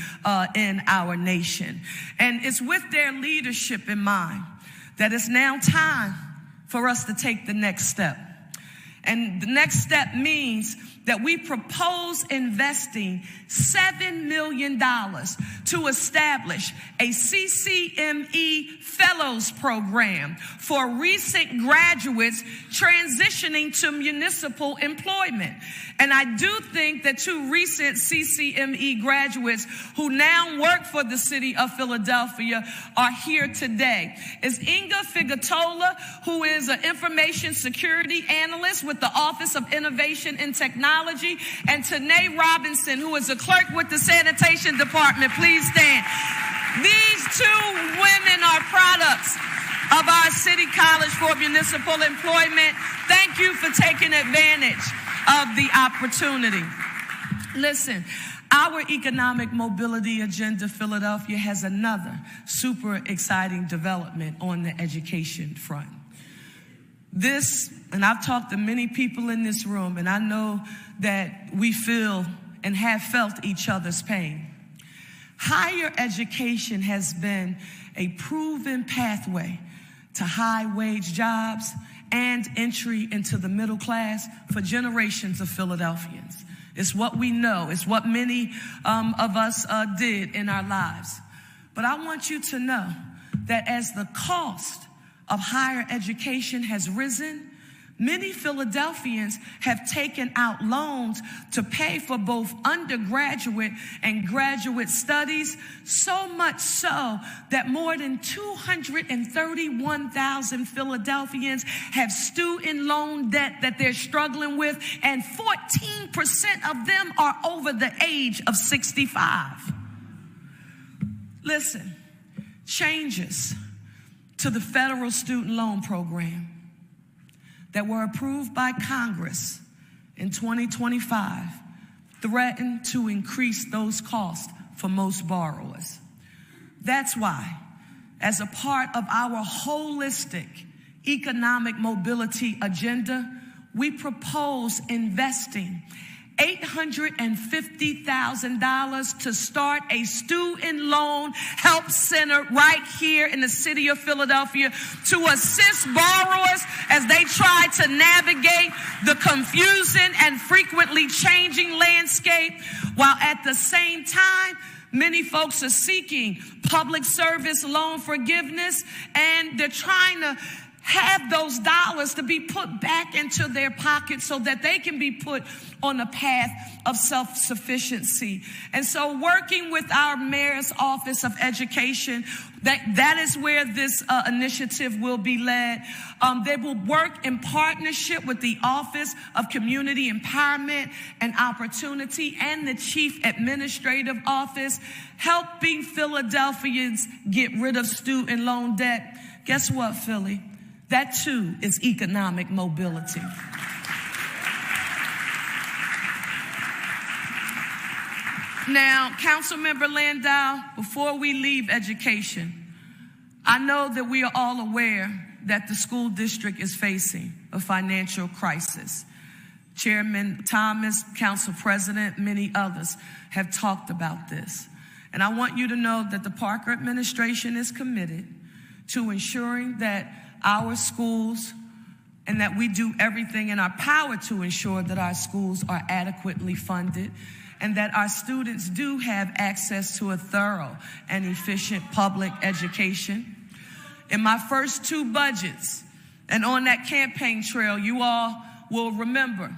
Speaker 2: in our nation. And it's with their leadership in mind that it's now time for us to take the next step. And the next step means that we propose investing $7 million to establish a CCME Fellows Program for recent graduates transitioning to municipal employment. And I do think that two recent CCME graduates who now work for the city of Philadelphia are here today. It's Inga Figatola, who is an information security analyst with the Office of Innovation and Technology, and Tanae Robinson, who is a clerk with the Sanitation Department. Please stand. These two women are products of our City College for Municipal Employment. Thank you for taking advantage of the opportunity. Listen, our economic mobility agenda, Philadelphia, has another super exciting development on the education front. This, and I've talked to many people in this room, and I know that we feel and have felt each other's pain. Higher education has been a proven pathway to high-wage jobs and entry into the middle class for generations of Philadelphians. It's what we know. It's what many of us did in our lives. But I want you to know that as the cost of higher education has risen, many Philadelphians have taken out loans to pay for both undergraduate and graduate studies, so much so that more than 231,000 Philadelphians have student loan debt that they're struggling with, and 14% of them are over the age of 65. Listen, changes to the federal student loan program that were approved by Congress in 2025 threaten to increase those costs for most borrowers. That's why, as a part of our holistic economic mobility agenda, we propose investing $850,000 to start a student loan help center right here in the city of Philadelphia to assist borrowers as they try to navigate the confusing and frequently changing landscape, while at the same time, many folks are seeking public service loan forgiveness, and they're trying to have those dollars to be put back into their pockets so that they can be put on a path of self-sufficiency. And so working with our Mayor's Office of Education, that is where this initiative will be led. They will work in partnership with the Office of Community Empowerment and Opportunity and the Chief Administrative Office, helping Philadelphians get rid of student loan debt. Guess what, Philly? That too is economic mobility. Now, Councilmember Landau, before we leave education, I know that we are all aware that the school district is facing a financial crisis. Chairman Thomas, Council President, many others have talked about this. And I want you to know that the Parker administration is committed to ensuring that our schools and that we do everything in our power to ensure that our schools are adequately funded and that our students do have access to a thorough and efficient public education. In my first 2 budgets and on that campaign trail, you all will remember,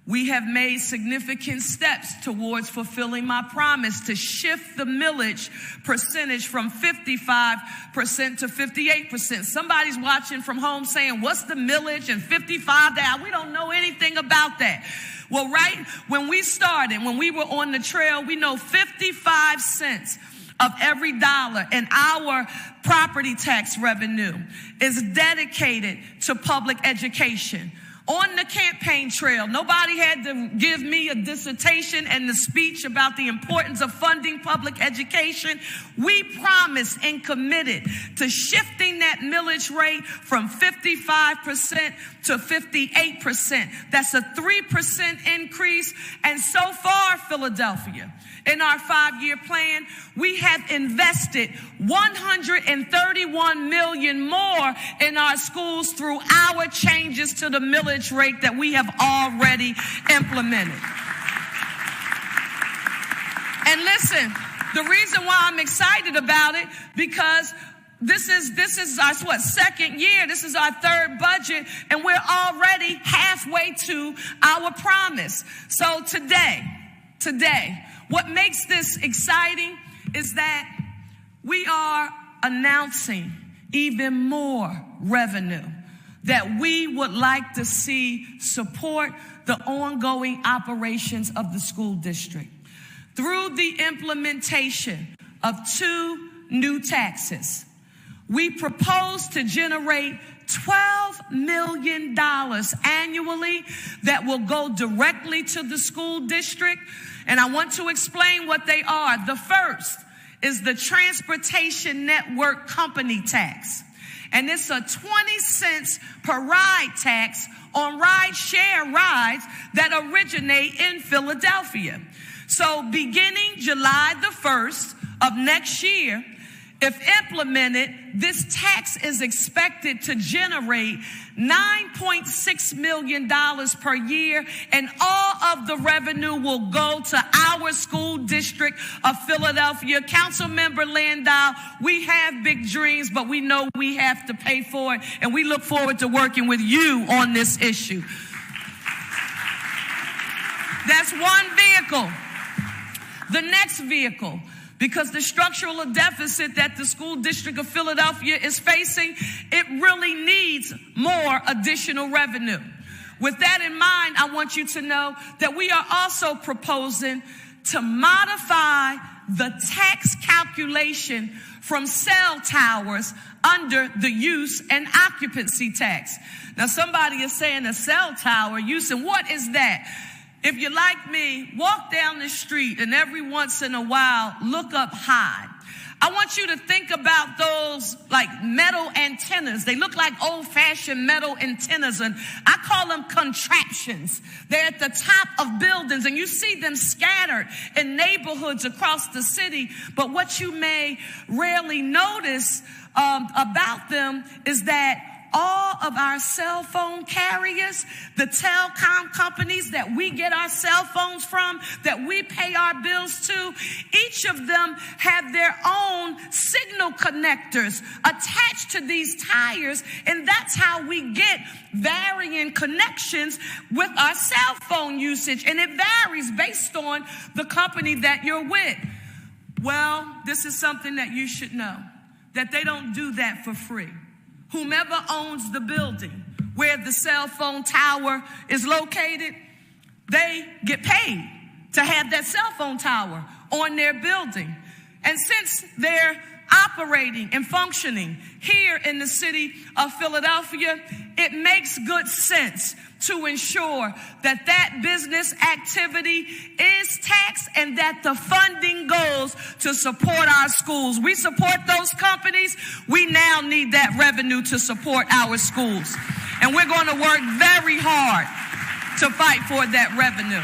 Speaker 2: we have made significant steps towards fulfilling my promise to shift the millage percentage from 55% to 58%. Somebody's watching from home saying, what's the millage and 55? We don't know anything about that. Well, right when we started, when we were on the trail, we know 55 cents of every dollar in our property tax revenue is dedicated to public education. On the campaign trail, nobody had to give me a dissertation and the speech about the importance of funding public education. We promised and committed to shifting that millage rate from 55% to 58%. That's a 3% increase. And so far, Philadelphia, in our 5-year plan, we have invested $131 million more in our schools through our changes to the millage rate that we have already implemented. And listen, the reason why I'm excited about it, because this is our second year. This is our 3rd budget, and we're already halfway to our promise. So today, what makes this exciting is that we are announcing even more revenue that we would like to see support the ongoing operations of the school district. Through the implementation of 2 new taxes, we propose to generate $12 million annually that will go directly to the school district. And I want to explain what they are. The first is the Transportation Network Company Tax. And it's a 20 cents per ride tax on ride-share rides that originate in Philadelphia. So beginning July the 1st of next year, if implemented, this tax is expected to generate $9.6 million per year, and all of the revenue will go to our school district of Philadelphia. Councilmember Landau, we have big dreams, but we know we have to pay for it, and we look forward to working with you on this issue. That's one vehicle. The next vehicle, because the structural deficit that the school district of Philadelphia is facing, it really needs more additional revenue. With that in mind, I want you to know that we are also proposing to modify the tax calculation from cell towers under the use and occupancy tax. Now, somebody is saying a cell tower use, and what is that? If you're like me, walk down the street and every once in a while, look up high. I want you to think about those like metal antennas. They look like old-fashioned metal antennas, and I call them contraptions. They're at the top of buildings, and you see them scattered in neighborhoods across the city. But what you may rarely notice about them is that all of our cell phone carriers, the telecom companies that we get our cell phones from, that we pay our bills to, each of them have their own signal connectors attached to these tires, and that's how we get varying connections with our cell phone usage, and it varies based on the company that you're with. Well, this is something that you should know, that they don't do that for free. Whomever owns the building where the cell phone tower is located, they get paid to have that cell phone tower on their building. And since they're operating and functioning here in the city of Philadelphia, it makes good sense to ensure that that business activity is taxed and that the funding goes to support our schools. We support those companies. We now need that revenue to support our schools. And we're going to work very hard to fight for that revenue.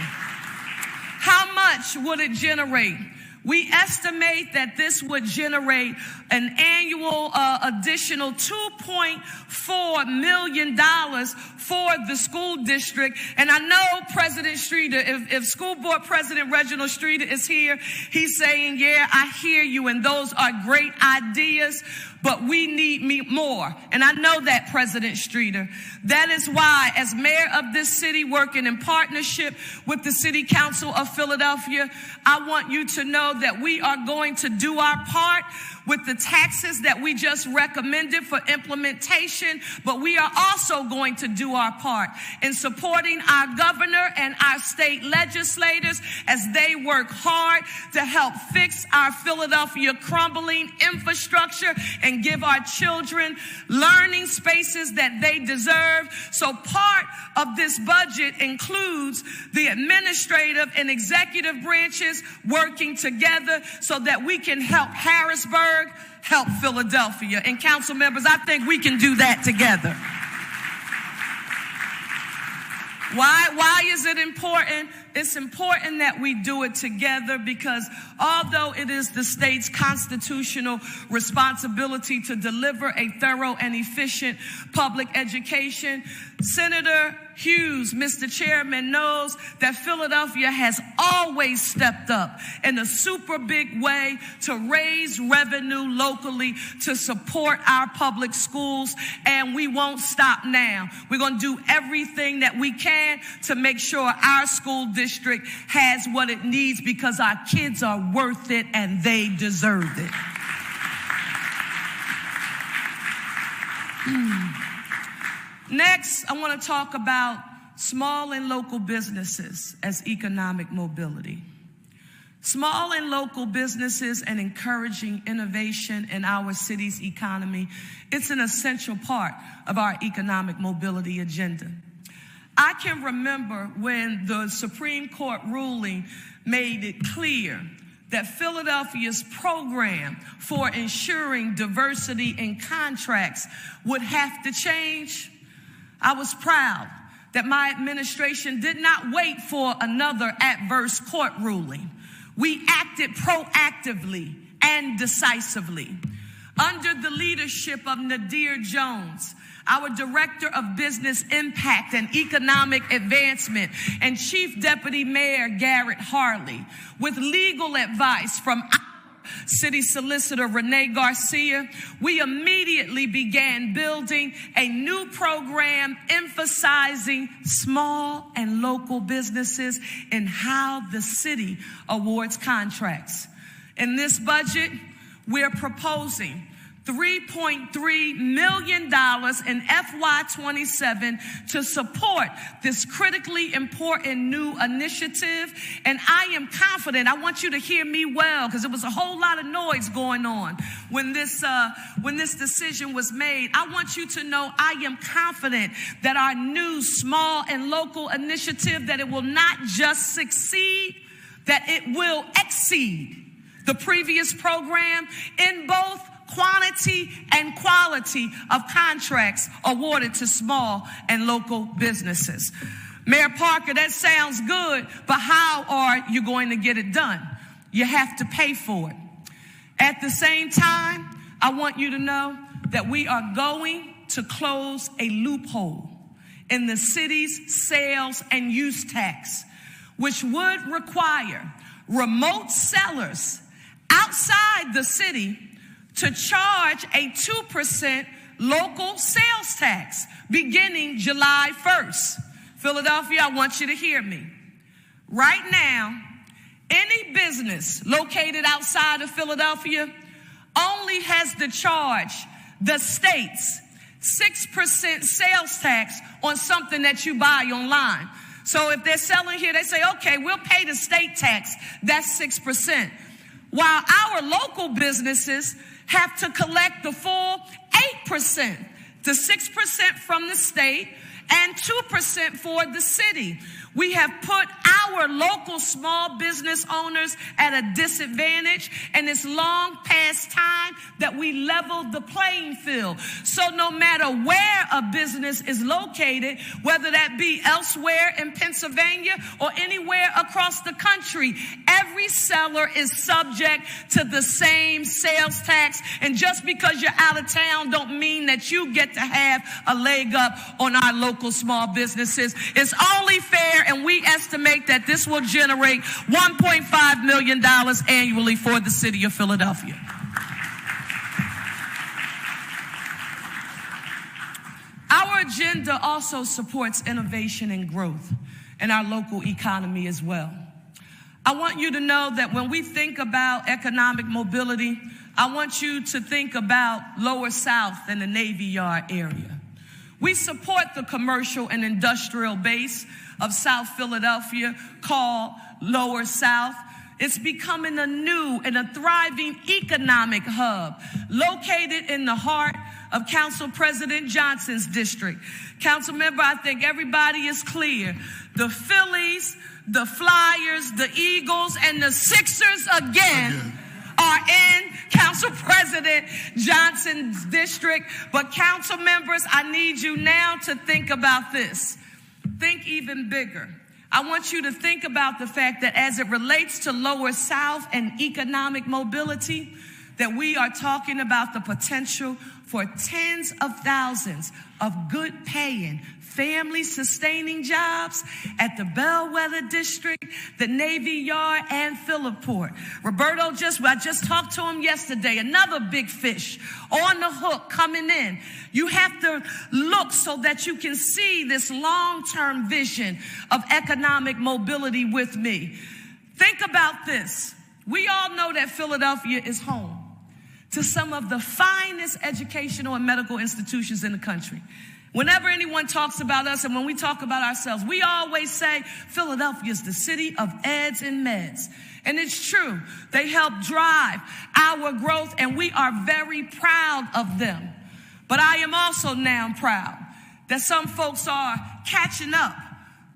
Speaker 2: How much would it generate? We estimate that this would generate an annual additional $2.4 million for the school district. And I know President Streeter, if School Board President Reginald Streeter is here, he's saying, yeah, I hear you, and those are great ideas, but we need more. And I know that, President Streeter. That is why, as mayor of this city, working in partnership with the City Council of Philadelphia, I want you to know that we are going to do our part with the taxes that we just recommended for implementation, but we are also going to do our part in supporting our governor and our state legislators as they work hard to help fix our Philadelphia crumbling infrastructure and give our children learning spaces that they deserve. So part of this budget includes the administrative and executive branches working together so that we can help Harrisburg, help Philadelphia. And council members, I think we can do that together. Why is it important? It's important that we do it together because although it is the state's constitutional responsibility to deliver a thorough and efficient public education, Senator Hughes, Mr. Chairman, knows that Philadelphia has always stepped up in a super big way to raise revenue locally to support our public schools, and we won't stop now. We're going to do everything that we can to make sure our school district has what it needs because our kids are worth it and they deserve it. Next, I want to talk about small and local businesses as economic mobility. Small and local businesses and encouraging innovation in our city's economy, it's an essential part of our economic mobility agenda. I can remember when the Supreme Court ruling made it clear that Philadelphia's program for ensuring diversity in contracts would have to change. I was proud that my administration did not wait for another adverse court ruling. We acted proactively and decisively. Under the leadership of Nadir Jones, our Director of Business Impact and Economic Advancement, and Chief Deputy Mayor Garrett Harley, with legal advice from City Solicitor Renee Garcia, we immediately began building a new program emphasizing small and local businesses and how the city awards contracts. In this budget, we're proposing $3.3 million in FY27 to support this critically important new initiative. And I am confident, I want you to hear me well, because there was a whole lot of noise going on when this decision was made. I want you to know I am confident that our new small and local initiative, that it will not just succeed, that it will exceed the previous program in both quantity and quality of contracts awarded to small and local businesses. Mayor Parker, that sounds good, but how are you going to get it done? You have to pay for it. At the same time, I want you to know that we are going to close a loophole in the city's sales and use tax, which would require remote sellers outside the city to charge a 2% local sales tax beginning July 1st. Philadelphia, I want you to hear me. Right now, any business located outside of Philadelphia only has to charge the state's 6% sales tax on something that you buy online. So if they're selling here, they say, okay, we'll pay the state tax. That's 6%. While our local businesses have to collect the full 8%, the 6% from the state, and 2% for the city. We have put our local small business owners at a disadvantage, and it's long past time that we level the playing field. So no matter where a business is located, whether that be elsewhere in Pennsylvania or anywhere across the country, every seller is subject to the same sales tax. And just because you're out of town don't mean that you get to have a leg up on our local small businesses. It's only fair, and we estimate that this will generate $1.5 million annually for the city of Philadelphia. Our agenda also supports innovation and growth in our local economy as well. I want you to know that when we think about economic mobility, I want you to think about Lower South and the Navy Yard area. We support the commercial and industrial base of South Philadelphia called Lower South. It's becoming a new and a thriving economic hub located in the heart of Council President Johnson's district. Council member, I think everybody is clear. The Phillies, the Flyers, the Eagles, and the Sixers again are in Council President Johnson's district. But council members, I need you now to think about this. Think even bigger. I want you to think about the fact that as it relates to Lower South and economic mobility, that we are talking about the potential for tens of thousands of good paying, family sustaining jobs at the Bellwether District, the Navy Yard, and Phillipsport. I just talked to him yesterday, another big fish on the hook coming in. You have to look so that you can see this long-term vision of economic mobility with me. Think about this. We all know that Philadelphia is home to some of the finest educational and medical institutions in the country. Whenever anyone talks about us and when we talk about ourselves, we always say Philadelphia is the city of eds and meds. And it's true. They help drive our growth, and we are very proud of them. But I am also now proud that some folks are catching up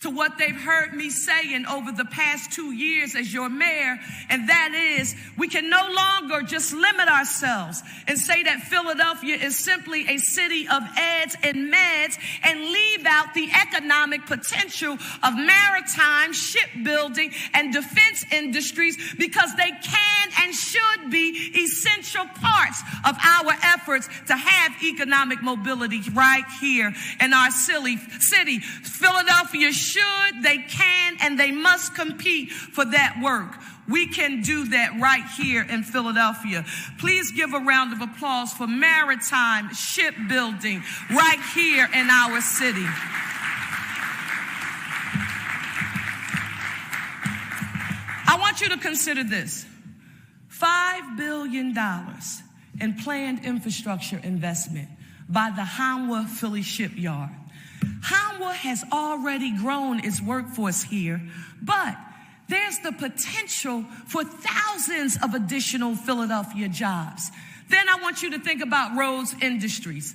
Speaker 2: to what they've heard me saying over the past 2 years as your mayor, and that is we can no longer just limit ourselves and say that Philadelphia is simply a city of eds and meds and leave out the economic potential of maritime, shipbuilding, and defense industries, because they can and should be essential parts of our efforts to have economic mobility right here in our city. Philadelphia should, they can, and they must compete for that work. We can do that right here in Philadelphia. Please give a round of applause for maritime shipbuilding right here in our city. I want you to consider this. $5 billion in planned infrastructure investment by the Hanwha Philly Shipyard. Hanwha has already grown its workforce here, but there's the potential for thousands of additional Philadelphia jobs. Then I want you to think about Rhodes Industries.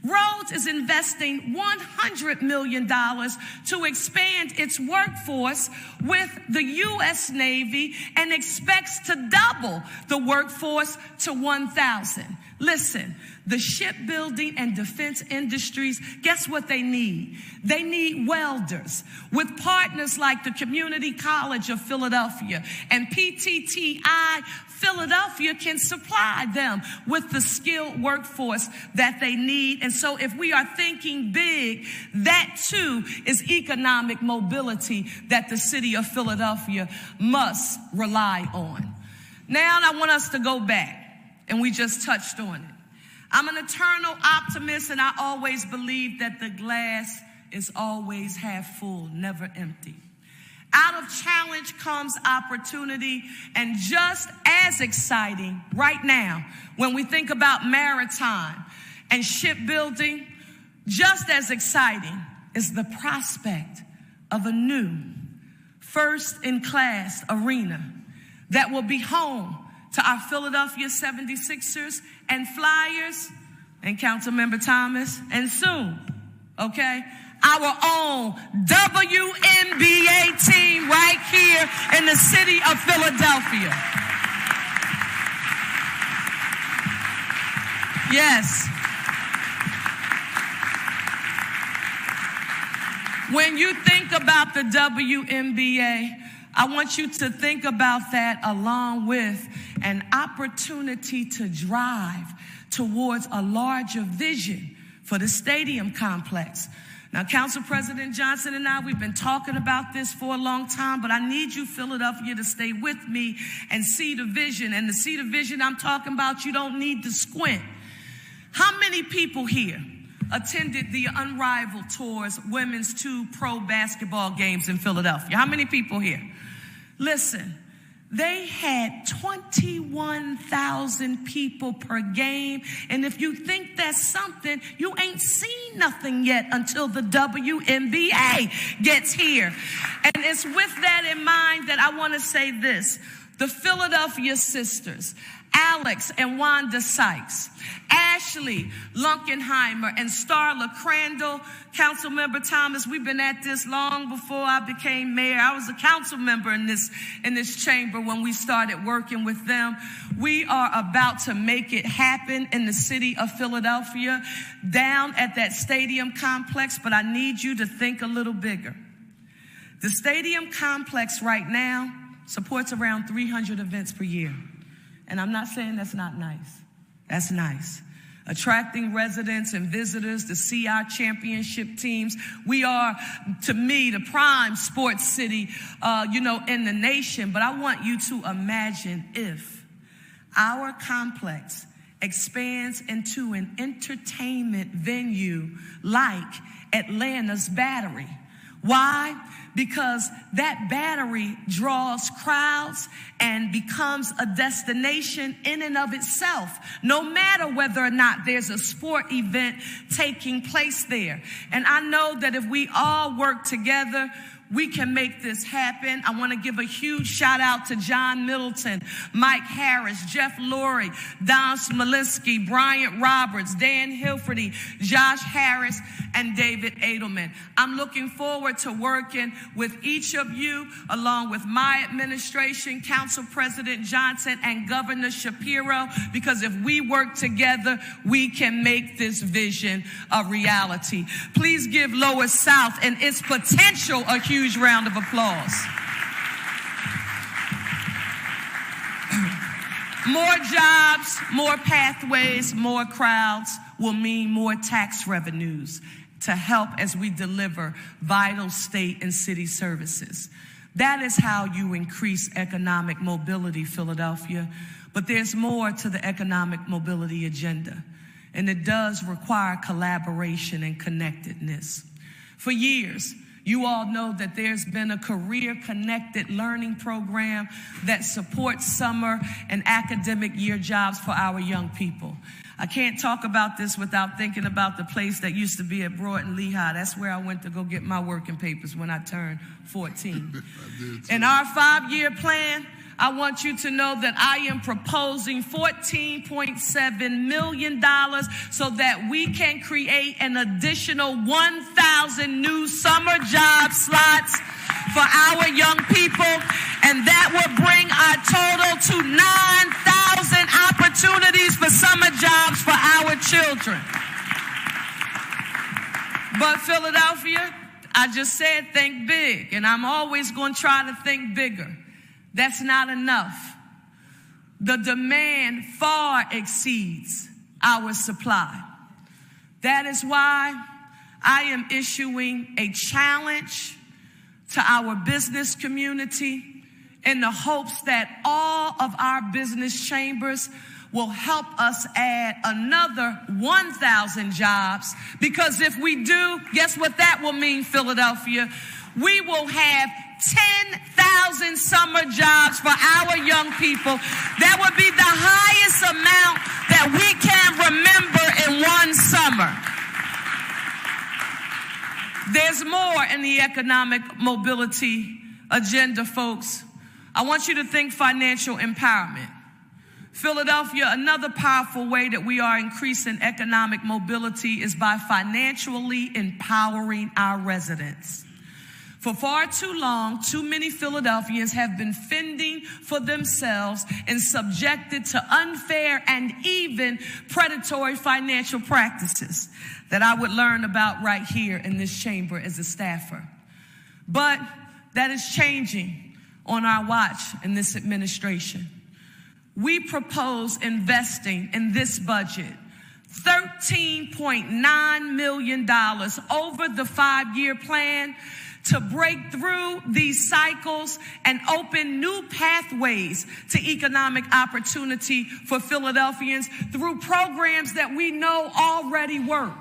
Speaker 2: Rhodes is investing $100 million to expand its workforce with the U.S. Navy and expects to double the workforce to 1,000. Listen, the shipbuilding and defense industries, guess what they need? They need welders. With partners like the Community College of Philadelphia and PTTI, Philadelphia can supply them with the skilled workforce that they need. And so if we are thinking big, that too is economic mobility that the city of Philadelphia must rely on. Now I want us to go back, and we just touched on it. I'm an eternal optimist, and I always believe that the glass is always half full, never empty. Out of challenge comes opportunity, and just as exciting right now, when we think about maritime and shipbuilding, just as exciting is the prospect of a new first-in-class arena that will be home to our Philadelphia 76ers and Flyers, and Councilmember Thomas, and soon, okay, our own WNBA team right here in the city of Philadelphia. Yes. When you think about the WNBA, I want you to think about that along with an opportunity to drive towards a larger vision for the stadium complex. Now, Council President Johnson and I, we've been talking about this for a long time, but I need you, Philadelphia, to stay with me and see the vision. And to see the vision I'm talking about, you don't need to squint. How many people here attended the Unrivaled Tour's women's 2 pro basketball games in Philadelphia? How many people here? Listen, they had 21,000 people per game. And if you think that's something, you ain't seen nothing yet until the WNBA gets here. And it's with that in mind that I want to say this. The Philadelphia sisters, Alex and Wanda Sykes, Ashley Lunkenheimer and Starla Crandall, Councilmember Thomas, we've been at this long before I became mayor. I was a council member in this chamber when we started working with them. We are about to make it happen in the city of Philadelphia, down at that stadium complex, but I need you to think a little bigger. The stadium complex right now supports around 300 events per year. And I'm not saying that's not nice. That's nice. Attracting residents and visitors to see our championship teams. We are, to me, the prime sports city, in the nation. But I want you to imagine if our complex expands into an entertainment venue like Atlanta's Battery. Why? Because that Battery draws crowds and becomes a destination in and of itself, no matter whether or not there's a sport event taking place there. And I know that if we all work together, we can make this happen. I want to give a huge shout out to John Middleton, Mike Harris, Jeff Lurie, Don Smolinski, Bryant Roberts, Dan Hilferty, Josh Harris, and David Edelman. I'm looking forward to working with each of you, along with my administration, Council President Johnson, and Governor Shapiro, because if we work together, we can make this vision a reality. Please give Lower South and its potential a huge round of applause. More jobs, more pathways, more crowds will mean more tax revenues to help as we deliver vital state and city services. That is how you increase economic mobility, Philadelphia. But there's more to the economic mobility agenda, and it does require collaboration and connectedness. For years, you all know that there's been a career-connected learning program that supports summer and academic year jobs for our young people. I can't talk about this without thinking about the place that used to be at Broad and Lehigh. That's where I went to go get my working papers when I turned 14. In our 5-year plan, I want you to know that I am proposing $14.7 million so that we can create an additional 1,000 new summer job slots for our young people, and that will bring our total to 9,000 opportunities for summer jobs for our children. But Philadelphia, I just said think big, and I'm always going to try to think bigger. That's not enough. The demand far exceeds our supply. That is why I am issuing a challenge to our business community in the hopes that all of our business chambers will help us add another 1,000 jobs. Because if we do, guess what that will mean, Philadelphia? We will have 10,000 summer jobs for our young people. That would be the highest amount that we can remember in one summer. There's more in the economic mobility agenda, folks. I want you to think financial empowerment. Philadelphia, another powerful way that we are increasing economic mobility is by financially empowering our residents. For far too long, too many Philadelphians have been fending for themselves and subjected to unfair and even predatory financial practices that I would learn about right here in this chamber as a staffer. But that is changing on our watch in this administration. We propose investing in this budget $13.9 million over the 5-year plan to break through these cycles and open new pathways to economic opportunity for Philadelphians through programs that we know already work,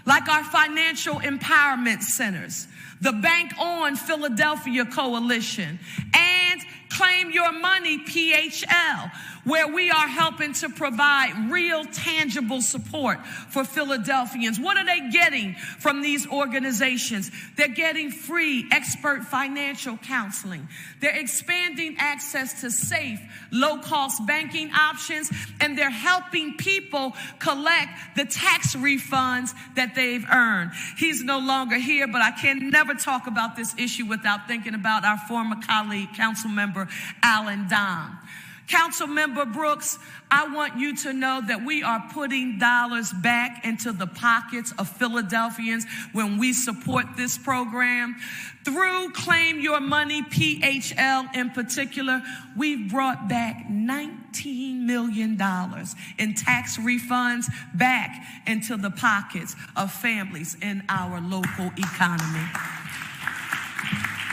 Speaker 2: like our financial empowerment centers, the Bank On Philadelphia Coalition, and Claim Your Money PHL, where we are helping to provide real tangible support for Philadelphians. What are they getting from these organizations? They're getting free expert financial counseling. They're expanding access to safe, low-cost banking options, and they're helping people collect the tax refunds that they've earned. He's no longer here, but I can never talk about this issue without thinking about our former colleague, Council Member Alan Dom. Councilmember Brooks, I want you to know that we are putting dollars back into the pockets of Philadelphians when we support this program. Through Claim Your Money PHL in particular, we've brought back $19 million in tax refunds back into the pockets of families in our local economy.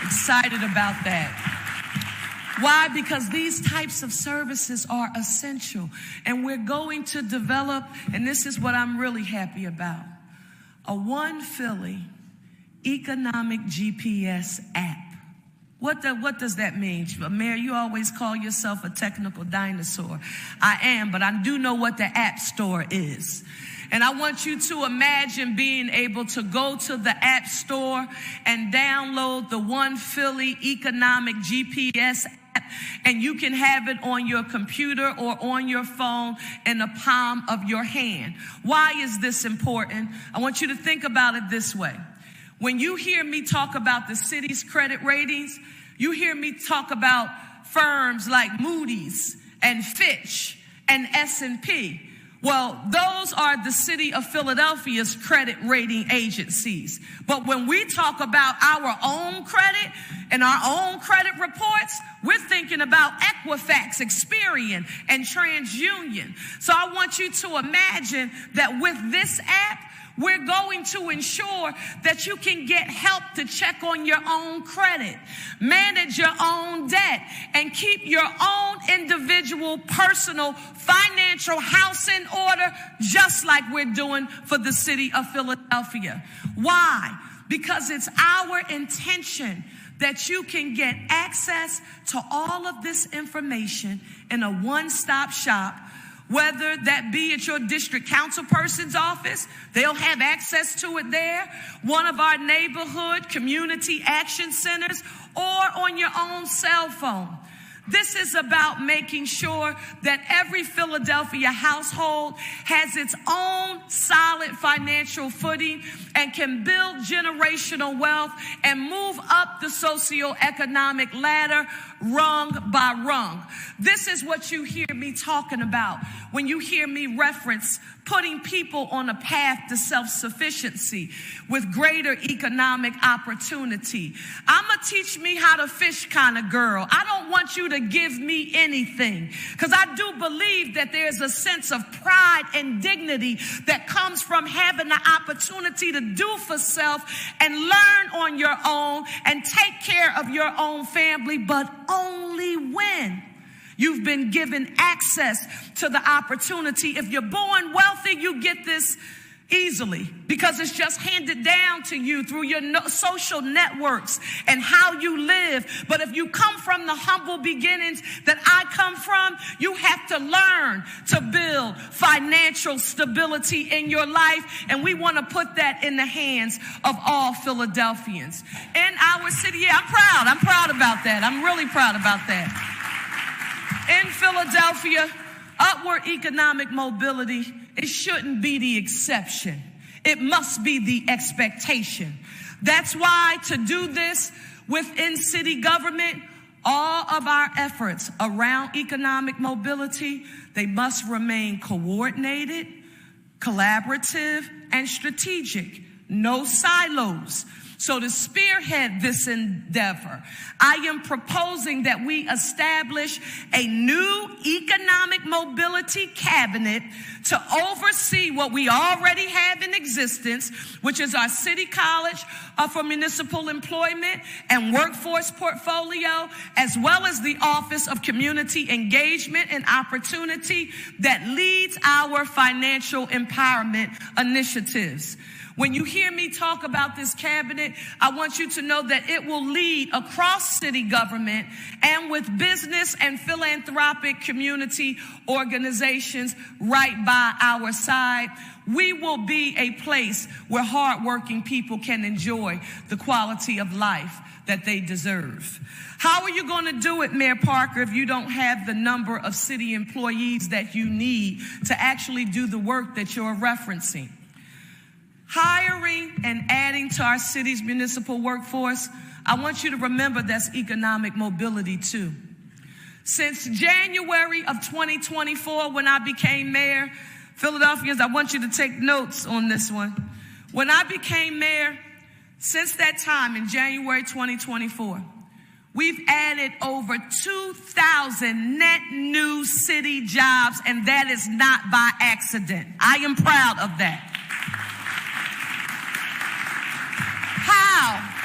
Speaker 2: Excited about that. Why? Because these types of services are essential. And we're going to develop, and this is what I'm really happy about, a One Philly economic GPS app. What does that mean? Mayor, you always call yourself a technical dinosaur. I am, but I do know what the App Store is. And I want you to imagine being able to go to the App Store and download the One Philly economic GPS app, and you can have it on your computer or on your phone in the palm of your hand. Why is this important? I want you to think about it this way. When you hear me talk about the city's credit ratings, you hear me talk about firms like Moody's and Fitch and S&P. Well, those are the city of Philadelphia's credit rating agencies. But when we talk about our own credit and our own credit reports, we're thinking about Equifax, Experian, and TransUnion. So I want you to imagine that with this app, we're going to ensure that you can get help to check on your own credit, manage your own debt, and keep your own individual, personal, financial house in order, just like we're doing for the city of Philadelphia. Why? Because it's our intention that you can get access to all of this information in a one-stop shop. Whether that be at your district council person's office, they'll have access to it there, one of our neighborhood community action centers, or on your own cell phone. This is about making sure that every Philadelphia household has its own solid financial footing and can build generational wealth and move up the socioeconomic ladder rung by rung. This is what you hear me talking about when you hear me reference putting people on a path to self-sufficiency with greater economic opportunity. I'm a teach me how to fish kind of girl. I don't want you to give me anything, because I do believe that there's a sense of pride and dignity that comes from having the opportunity to do for self and learn on your own and take care of your own family, but only when you've been given access to the opportunity. If you're born wealthy, you get this easily because it's just handed down to you through your social networks and how you live. But if you come from the humble beginnings that I come from, you have to learn to build financial stability in your life. And we want to put that in the hands of all Philadelphians. In our city, yeah, I'm proud about that. I'm really proud about that. In Philadelphia, Upward economic mobility, it shouldn't be the exception. It must be the expectation. That's why to do this within city government, all of our efforts around economic mobility, they must remain coordinated, collaborative, and strategic. No silos. So to spearhead this endeavor, I am proposing that we establish a new economic mobility cabinet to oversee what we already have in existence, which is our City College for Municipal Employment and Workforce Portfolio, as well as the Office of Community Engagement and Opportunity that leads our financial empowerment initiatives. When you hear me talk about this cabinet, I want you to know that it will lead across city government and with business and philanthropic community organizations right by our side. We will be a place where hardworking people can enjoy the quality of life that they deserve. How are you going to do it, Mayor Parker, if you don't have the number of city employees that you need to actually do the work that you're referencing? Hiring and adding to our city's municipal workforce, I want you to remember that's economic mobility too. Since January of 2024, when I became mayor, Philadelphians, I want you to take notes on this one. When I became mayor, since that time in January 2024, we've added over 2,000 net new city jobs, and that is not by accident. I am proud of that.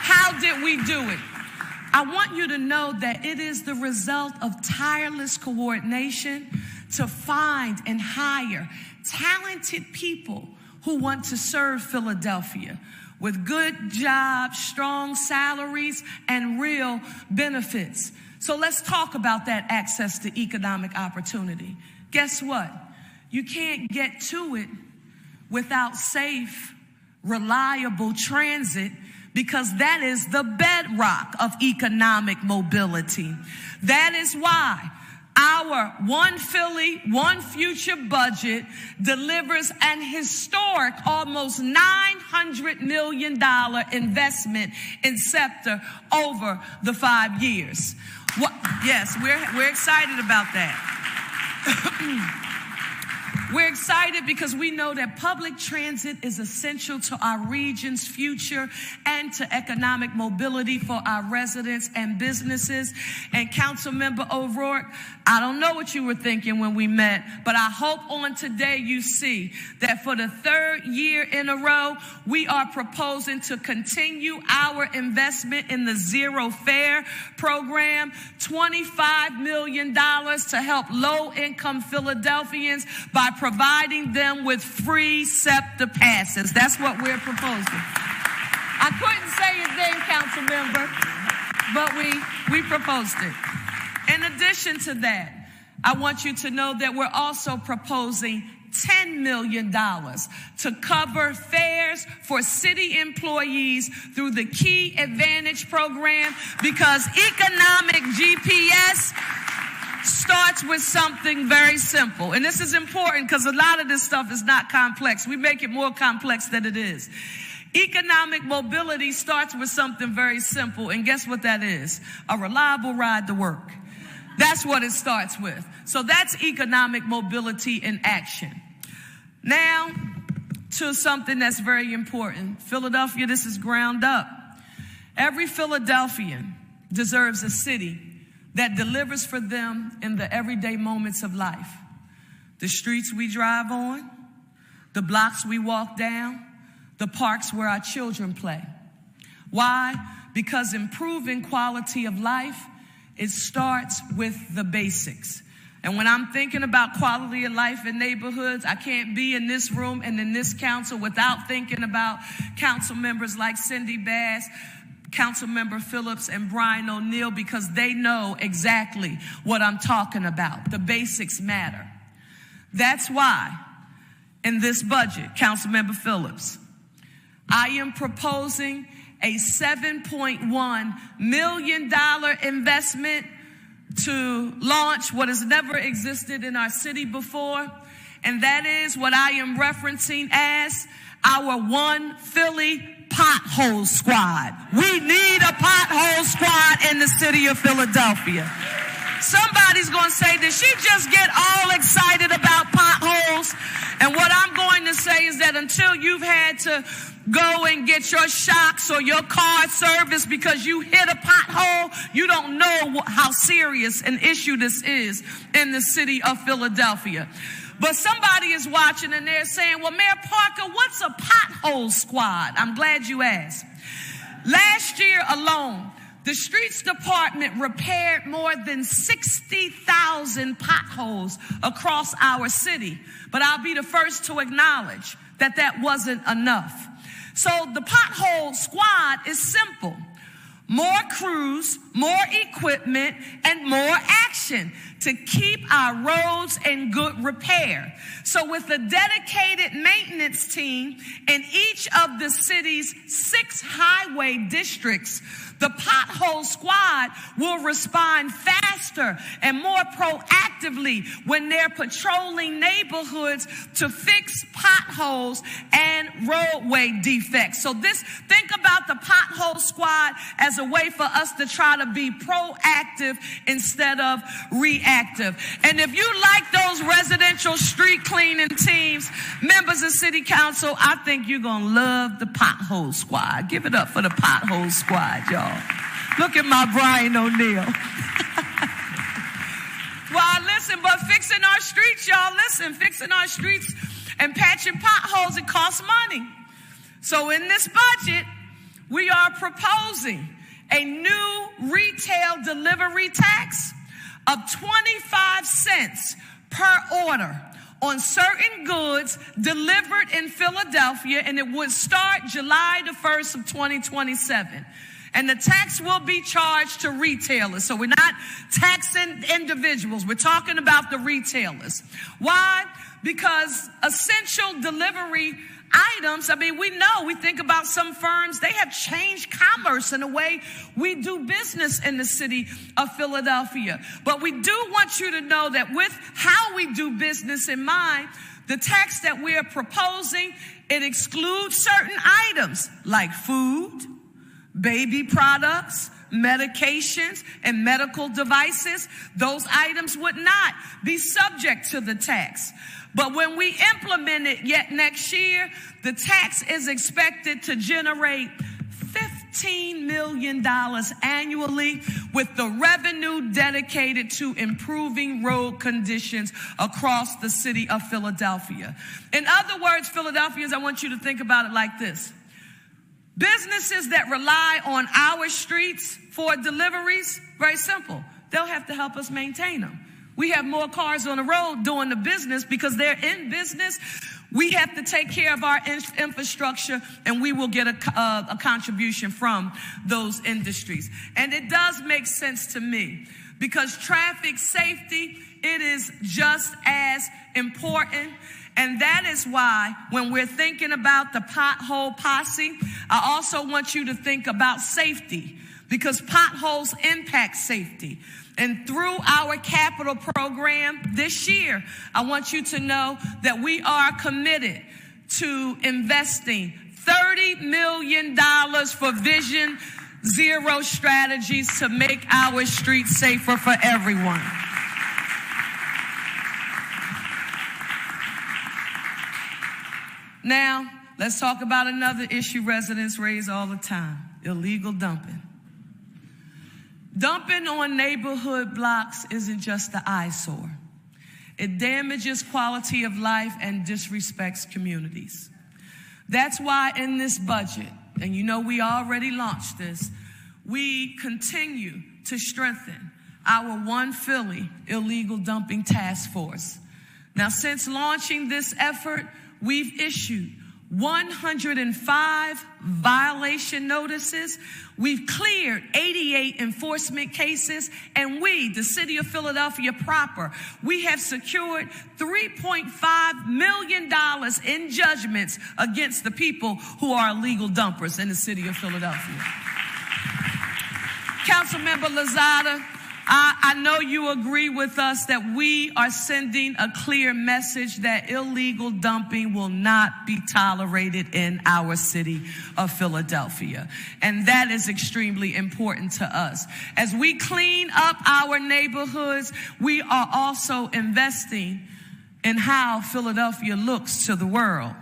Speaker 2: How did we do it? I want you to know that it is the result of tireless coordination to find and hire talented people who want to serve Philadelphia with good jobs, strong salaries, and real benefits. So let's talk about that access to economic opportunity. Guess what? You can't get to it without safe, reliable transit, because that is the bedrock of economic mobility. That is why our One Philly, One Future budget delivers an historic almost $900 million investment in SEPTA over the 5 years. Yes, we're excited about that. We're excited because we know that public transit is essential to our region's future and to economic mobility for our residents and businesses. And Councilmember O'Rourke, I don't know what you were thinking when we met, but I hope on today you see that for the 3rd year in a row, we are proposing to continue our investment in the Zero Fare program, $25 million to help low-income Philadelphians by providing them with free SEPTA passes. That's what we're proposing. I couldn't say it then, Councilmember, but we proposed it. In addition to that, I want you to know that we're also proposing $10 million to cover fares for city employees through the Key Advantage program, because economic GPS starts with something very simple. And this is important because a lot of this stuff is not complex. We make it more complex than it is. Economic mobility starts with something very simple. And guess what that is? A reliable ride to work. That's what it starts with. So that's economic mobility in action. Now to something that's very important. Philadelphia, this is ground up. Every Philadelphian deserves a city that delivers for them in the everyday moments of life. The streets we drive on, the blocks we walk down, the parks where our children play. Why? Because improving quality of life, it starts with the basics. And when I'm thinking about quality of life in neighborhoods, I can't be in this room and in this council without thinking about council members like Cindy Bass, Councilmember Phillips, and Brian O'Neill, because they know exactly what I'm talking about. The basics matter. That's why in this budget, Councilmember Phillips, I am proposing a $7.1 million investment to launch what has never existed in our city before, and that is what I am referencing as our One Philly Pothole Squad. We need a pothole squad in the city of Philadelphia. Somebody's going to say, did she just get all excited about potholes? And what I'm going to say is that until you've had to go and get your shocks or your car serviced because you hit a pothole, you don't know how serious an issue this is in the city of Philadelphia. But somebody is watching and they're saying, well, Mayor Parker, what's a pothole squad? I'm glad you asked. Last year alone, the streets department repaired more than 60,000 potholes across our city. But I'll be the first to acknowledge that that wasn't enough. So the pothole squad is simple. More crews, more equipment, and more action to keep our roads in good repair. So with a dedicated maintenance team in each of the city's 6 highway districts, the pothole squad will respond faster and more proactively when they're patrolling neighborhoods to fix potholes and roadway defects. So think about the pothole squad as a way for us to try to be proactive instead of reactive. And if you like those residential street cleaning teams, members of city council, I think you're going to love the pothole squad. Give it up for the pothole squad, y'all. Look at my Brian O'Neill. Well, listen, but fixing our streets, y'all, listen, fixing our streets and patching potholes, it costs money. So in this budget, we are proposing a new retail delivery tax of 25 cents per order on certain goods delivered in Philadelphia, and it would start July the 1st of 2027. And the tax will be charged to retailers. So we're not taxing individuals. We're talking about the retailers. Why? Because essential delivery items, we think about some firms, they have changed commerce in the way we do business in the city of Philadelphia. But we do want you to know that with how we do business in mind, the tax that we are proposing, it excludes certain items like food, baby products, medications, and medical devices. Those items would not be subject to the tax. But when we implement it yet next year, the tax is expected to generate $15 million annually, with the revenue dedicated to improving road conditions across the city of Philadelphia. In other words, Philadelphians, I want you to think about it like this. Businesses that rely on our streets for deliveries, very simple. They'll have to help us maintain them. We have more cars on the road doing the business because they're in business. We have to take care of our infrastructure, and we will get a contribution from those industries. And it does make sense to me because traffic safety, it is just as important. And that is why when we're thinking about the pothole posse, I also want you to think about safety, because potholes impact safety. And through our capital program this year, I want you to know that we are committed to investing $30 million for Vision Zero strategies to make our streets safer for everyone. Now, let's talk about another issue residents raise all the time: illegal dumping. Dumping on neighborhood blocks isn't just an eyesore. It damages quality of life and disrespects communities. That's why in this budget, and you know we already launched this, we continue to strengthen our One Philly illegal dumping task force. Now, since launching this effort, we've issued 105 violation notices. We've cleared 88 enforcement cases, and we, the city of Philadelphia proper, we have secured $3.5 million in judgments against the people who are illegal dumpers in the city of Philadelphia. Councilmember Lozada, I know you agree with us that we are sending a clear message that illegal dumping will not be tolerated in our city of Philadelphia. And that is extremely important to us. As we clean up our neighborhoods, we are also investing in how Philadelphia looks to the world.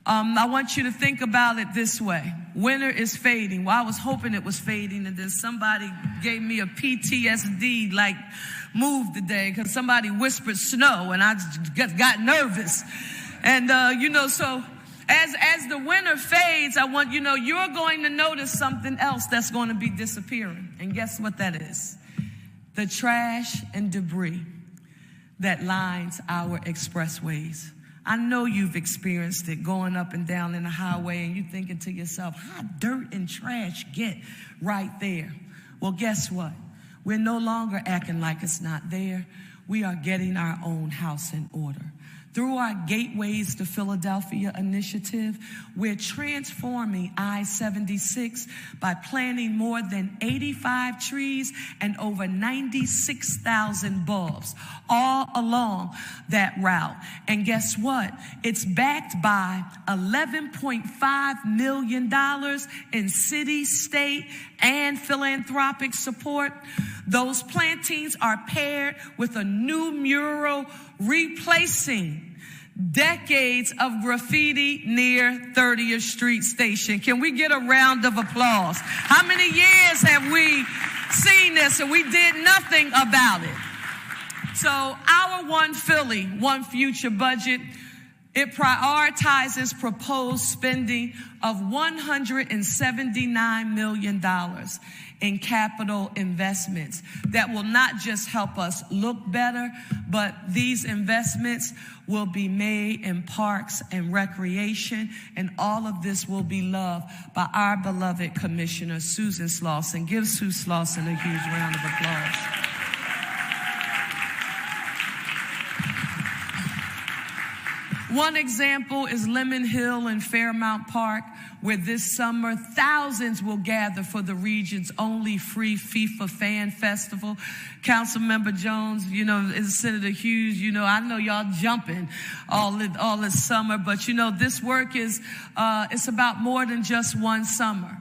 Speaker 2: I want you to think about it this way. Winter is fading. Well, I was hoping it was fading, and then somebody gave me a PTSD like move today because somebody whispered snow, and I just got nervous. And, so as the winter fades, I want you're going to notice something else that's going to be disappearing. And guess what that is? The trash and debris that lines our expressways. I know you've experienced it going up and down in the highway, and you're thinking to yourself, how dirt and trash get right there? Well, guess what? We're no longer acting like it's not there. We are getting our own house in order. Through our Gateways to Philadelphia initiative, we're transforming I-76 by planting more than 85 trees and over 96,000 bulbs all along that route. And guess what? It's backed by $11.5 million in city, state, and philanthropic support. Those plantings are paired with a new mural replacing decades of graffiti near 30th Street Station. Can we get a round of applause? How many years have we seen this and we did nothing about it? So our One Philly, One Future budget, it prioritizes proposed spending of $179 million in capital investments that will not just help us look better, but these investments will be made in parks and recreation, and all of this will be loved by our beloved Commissioner Susan Slauson. Give Sue Slauson a huge round of applause. One example is Lemon Hill and Fairmount Park, where this summer thousands will gather for the region's only free FIFA fan festival. Councilmember Jones, and Senator Hughes, I know y'all jumping all this summer, but this work is it's about more than just one summer.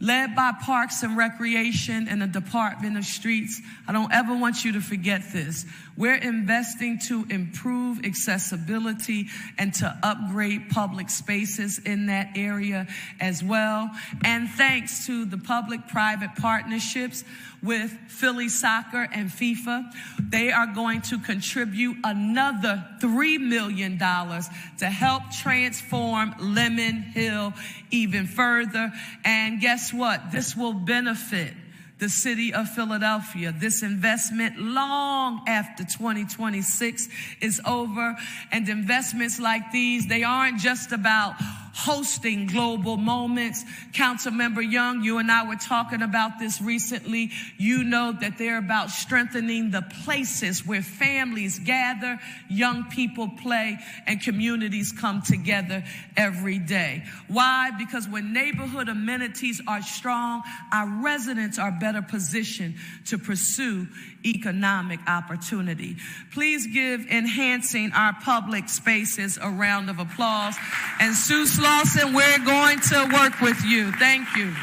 Speaker 2: Led by Parks and Recreation and the Department of Streets, I don't ever want you to forget this. We're investing to improve accessibility and to upgrade public spaces in that area as well. And thanks to the public-private partnerships with Philly Soccer and FIFA, they are going to contribute another $3 million to help transform Lemon Hill even further. And guess what? This will benefit the city of Philadelphia. This investment long after 2026 is over. And investments like these, they aren't just about hosting global moments. Councilmember Young, you and I were talking about this recently. You know that they're about strengthening the places where families gather, young people play, and communities come together every day. Why? Because when neighborhood amenities are strong, our residents are better positioned to pursue economic opportunity. Please give enhancing our public spaces a round of applause. And Sue Slauson, we're going to work with you. Thank you.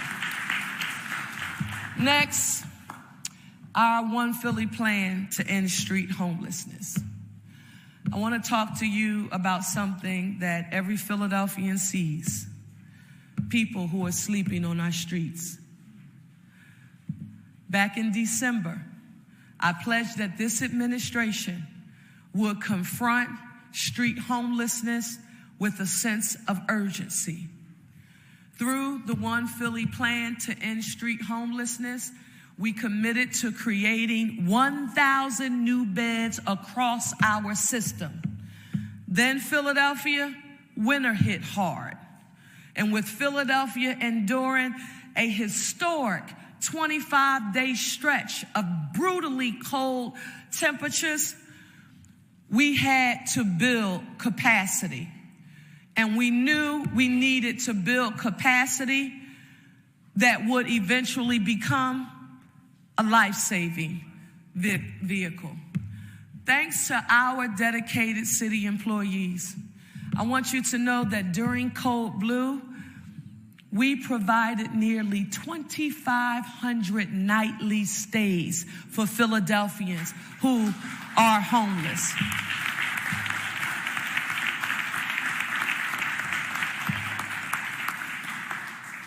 Speaker 2: Next, our One Philly plan to end street homelessness. I want to talk to you about something that every Philadelphian sees: people who are sleeping on our streets. Back in December, I pledged that this administration would confront street homelessness with a sense of urgency. Through the One Philly plan to end street homelessness, we committed to creating 1,000 new beds across our system. Then Philadelphia, winter hit hard. And with Philadelphia enduring a historic 25-day stretch of brutally cold temperatures, we had to build capacity. And we knew we needed to build capacity that would eventually become a life-saving vehicle. Thanks to our dedicated city employees, I want you to know that during Code Blue, we provided nearly 2,500 nightly stays for Philadelphians who are homeless.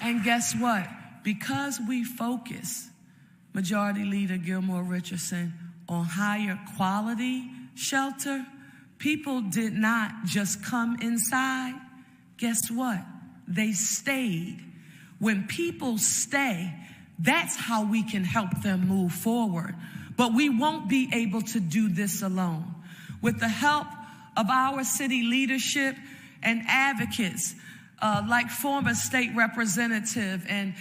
Speaker 2: And guess what? Because we focus, Majority Leader Gilmore Richardson, on higher quality shelter, people did not just come inside. Guess what? They stayed. When people stay, that's how we can help them move forward. But we won't be able to do this alone. With the help of our city leadership and advocates, like former state representative and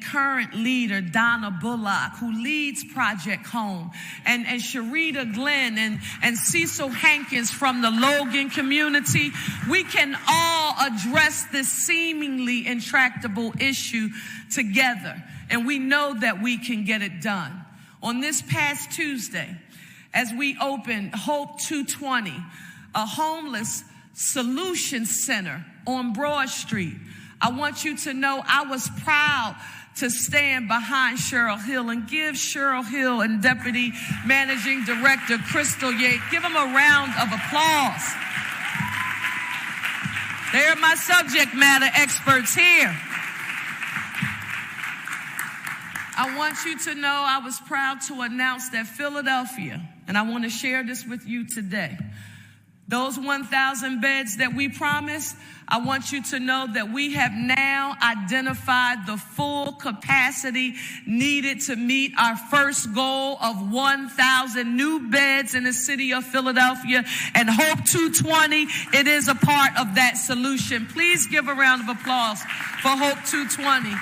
Speaker 2: current leader Donna Bullock, who leads Project Home, and Sharita Glenn and Cecil Hankins from the Logan community, we can all address this seemingly intractable issue together. And we know that we can get it done. On this past Tuesday, as we opened Hope 220, a homeless solution center on Broad Street, I want you to know I was proud to stand behind Cheryl Hill and give Cheryl Hill and Deputy Managing Director Crystal Yates, give them a round of applause. They're my subject matter experts here. I want you to know I was proud to announce that Philadelphia, and I want to share this with you today, those 1,000 beds that we promised, I want you to know that we have now identified the full capacity needed to meet our first goal of 1,000 new beds in the city of Philadelphia. And Hope 220, it is a part of that solution. Please give a round of applause for Hope 220.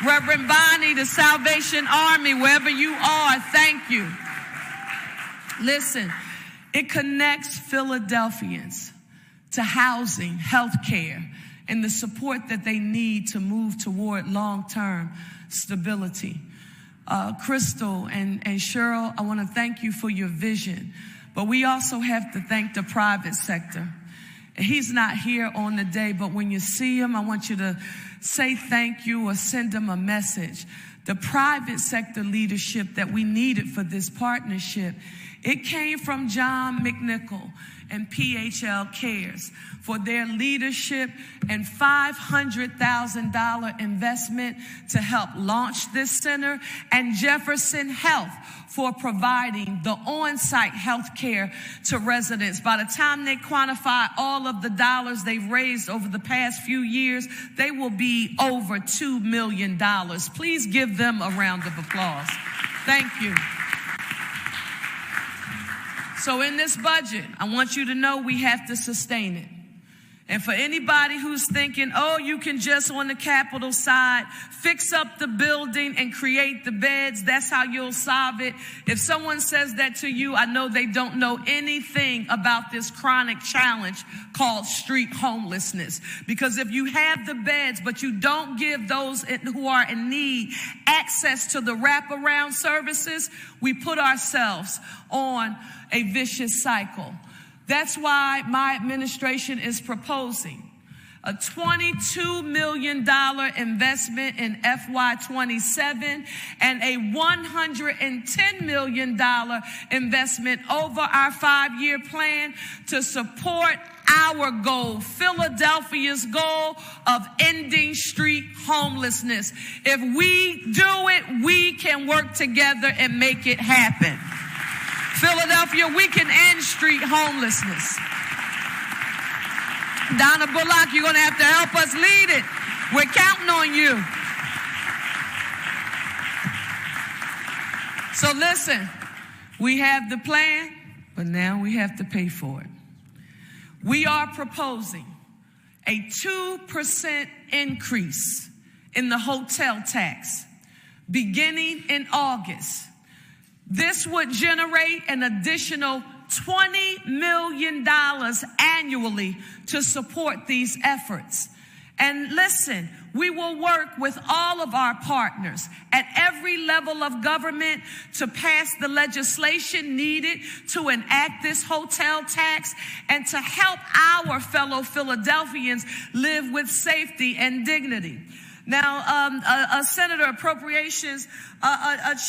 Speaker 2: Reverend Bonnie, the Salvation Army, wherever you are, thank you. Listen. It connects Philadelphians to housing, health care, and the support that they need to move toward long-term stability. Crystal and Cheryl, I want to thank you for your vision, but we also have to thank the private sector. He's not here on the day, but when you see him, I want you to say thank you or send him a message. The private sector leadership that we needed for this partnership, it came from John McNichol and PHL Cares for their leadership and $500,000 investment to help launch this center, and Jefferson Health for providing the on-site health care to residents. By the time they quantify all of the dollars they've raised over the past few years, they will be over $2 million. Please give them a round of applause. Thank you. So in this budget, I want you to know we have to sustain it. And for anybody who's thinking, oh, you can just on the Capitol side fix up the building and create the beds, that's how you'll solve it. If someone says that to you, I know they don't know anything about this chronic challenge called street homelessness. Because if you have the beds, but you don't give those who are in need access to the wraparound services, we put ourselves on a vicious cycle. That's why my administration is proposing a $22 million investment in FY27 and a $110 million investment over our 5-year plan to support our goal, Philadelphia's goal of ending street homelessness. If we do it, we can work together and make it happen. Philadelphia, we can end street homelessness. Donna Bullock, you're going to have to help us lead it. We're counting on you. So listen, we have the plan, but now we have to pay for it. We are proposing a 2% increase in the hotel tax beginning in August. This would generate an additional $20 million annually to support these efforts. And listen, we will work with all of our partners at every level of government to pass the legislation needed to enact this hotel tax and to help our fellow Philadelphians live with safety and dignity. Now, Senator Appropriations,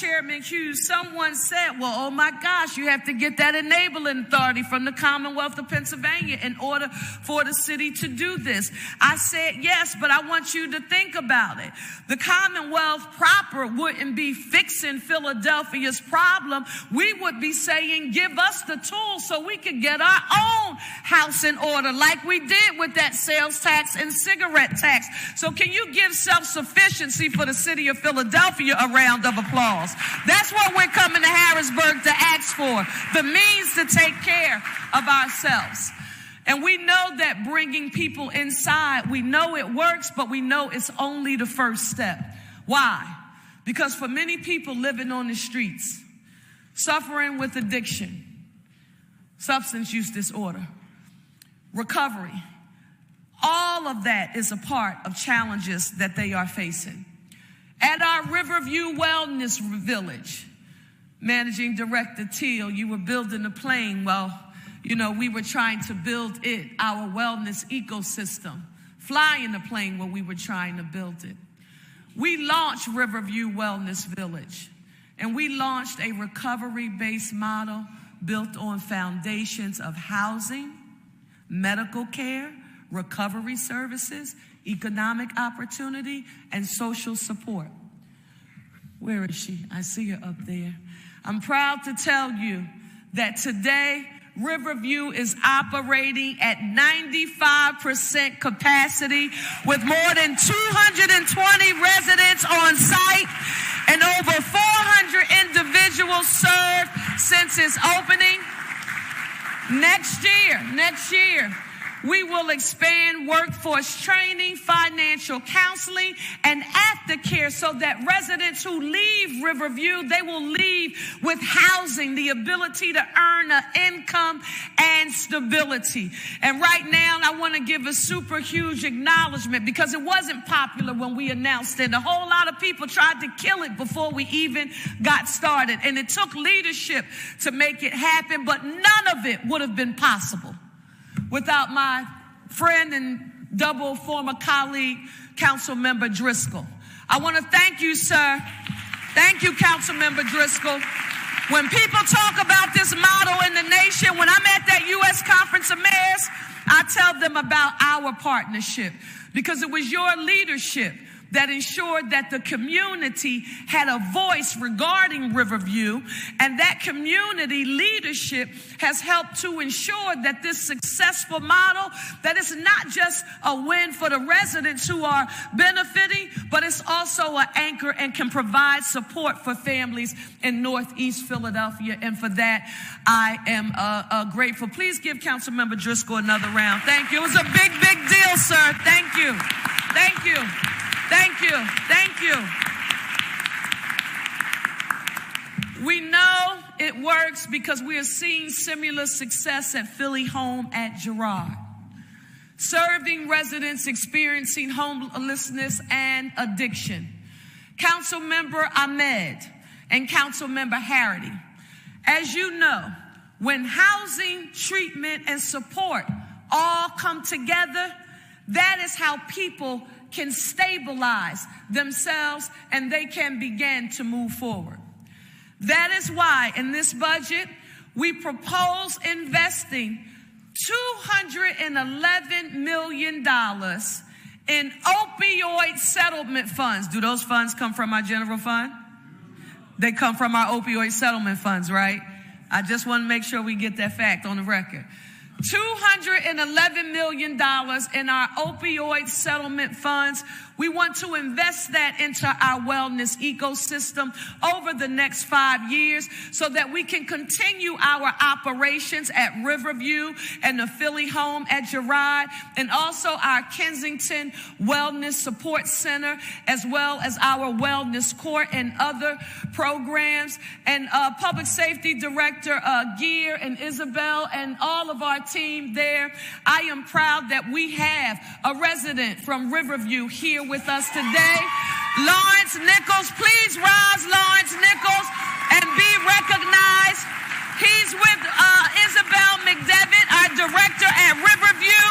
Speaker 2: Chairman Hughes, someone said, well, oh my gosh, you have to get that enabling authority from the Commonwealth of Pennsylvania in order for the city to do this. I said, yes, but I want you to think about it. The Commonwealth proper wouldn't be fixing Philadelphia's problem. We would be saying, give us the tools so we could get our own house in order, like we did with that sales tax and cigarette tax. So can you give self-sufficiency for the city of Philadelphia a round of applause? That's what we're coming to Harrisburg to ask for, the means to take care of ourselves. And we know that bringing people inside, we know it works, but we know it's only the first step. Why? Because for many people living on the streets, suffering with addiction, substance use disorder, recovery, all of that is a part of challenges that they are facing. At our Riverview Wellness Village, Managing Director Teal, you were building a plane. Well, you know, we were trying to build it, our wellness ecosystem, flying the plane when we were trying to build it. We launched Riverview Wellness Village, and we launched a recovery-based model built on foundations of housing, medical care, recovery services, economic opportunity, and social support. Where is she? I see her up there. I'm proud to tell you that today, Riverview is operating at 95% capacity with more than 220 residents on site and over 400 individuals served since its opening. Next year, we will expand workforce training, financial counseling, and aftercare so that residents who leave Riverview, they will leave with housing, the ability to earn an income and stability. And right now, I want to give a super huge acknowledgement because it wasn't popular when we announced it. A whole lot of people tried to kill it before we even got started. And it took leadership to make it happen, but none of it would have been possible without my friend and double former colleague, Council Member Driscoll. I want to thank you, sir. Thank you, Council Member Driscoll. When people talk about this model in the nation, when I'm at that U.S. Conference of Mayors, I tell them about our partnership because it was your leadership that ensured that the community had a voice regarding Riverview, and that community leadership has helped to ensure that this successful model, that it's not just a win for the residents who are benefiting, but it's also an anchor and can provide support for families in Northeast Philadelphia, and for that, I am grateful. Please give Councilmember Driscoll another round. Thank you. It was a big, big deal, sir. Thank you. Thank you. Thank you. Thank you. We know it works because we are seeing similar success at Philly Home at Girard, serving residents experiencing homelessness and addiction. Councilmember Ahmed and Councilmember Harity, as you know, when housing, treatment, and support all come together, that is how people can stabilize themselves and they can begin to move forward. That is why in this budget, we propose investing $211 million in opioid settlement funds. Do those funds come from our general fund? They come from our opioid settlement funds, right? I just want to make sure we get that fact on the record. $211 million in our opioid settlement funds. We want to invest that into our wellness ecosystem over the next 5 years so that we can continue our operations at Riverview and the Philly Home at Girard, and also our Kensington Wellness Support Center, as well as our Wellness Court and other programs. And Public Safety Director Gear and Isabel and all of our team there, I am proud that we have a resident from Riverview here with us today. Lawrence Nichols, please rise, Lawrence Nichols, and be recognized. He's with Isabel McDevitt, our director at Riverview,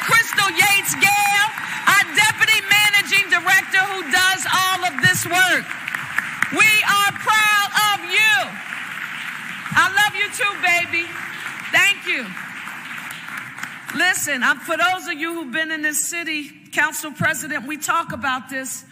Speaker 2: Crystal Yates-Gale, our deputy managing director who does all of this work. We are proud of you. I love you too, baby. Thank you. Listen, for those of you who've been in this city, Council President, we talk about this.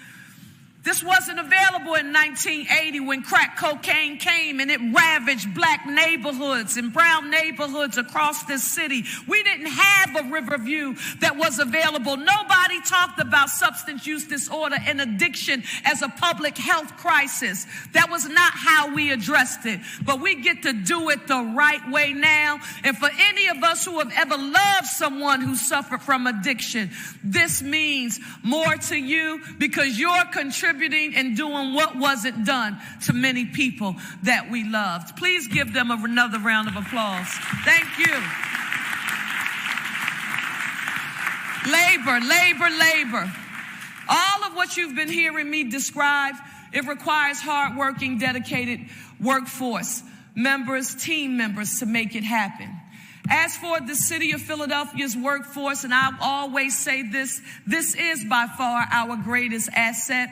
Speaker 2: This wasn't available in 1980 when crack cocaine came and it ravaged black neighborhoods and brown neighborhoods across this city. We didn't have a Riverview that was available. Nobody talked about substance use disorder and addiction as a public health crisis. That was not how we addressed it. But we get to do it the right way now. And for any of us who have ever loved someone who suffered from addiction, this means more to you because you're contributing and doing what wasn't done to many people that we loved. Please give them another round of applause. Thank you. Labor, labor, labor. All of what you've been hearing me describe, it requires hardworking, dedicated workforce members, team members to make it happen. As for the city of Philadelphia's workforce, and I always say this is by far our greatest asset.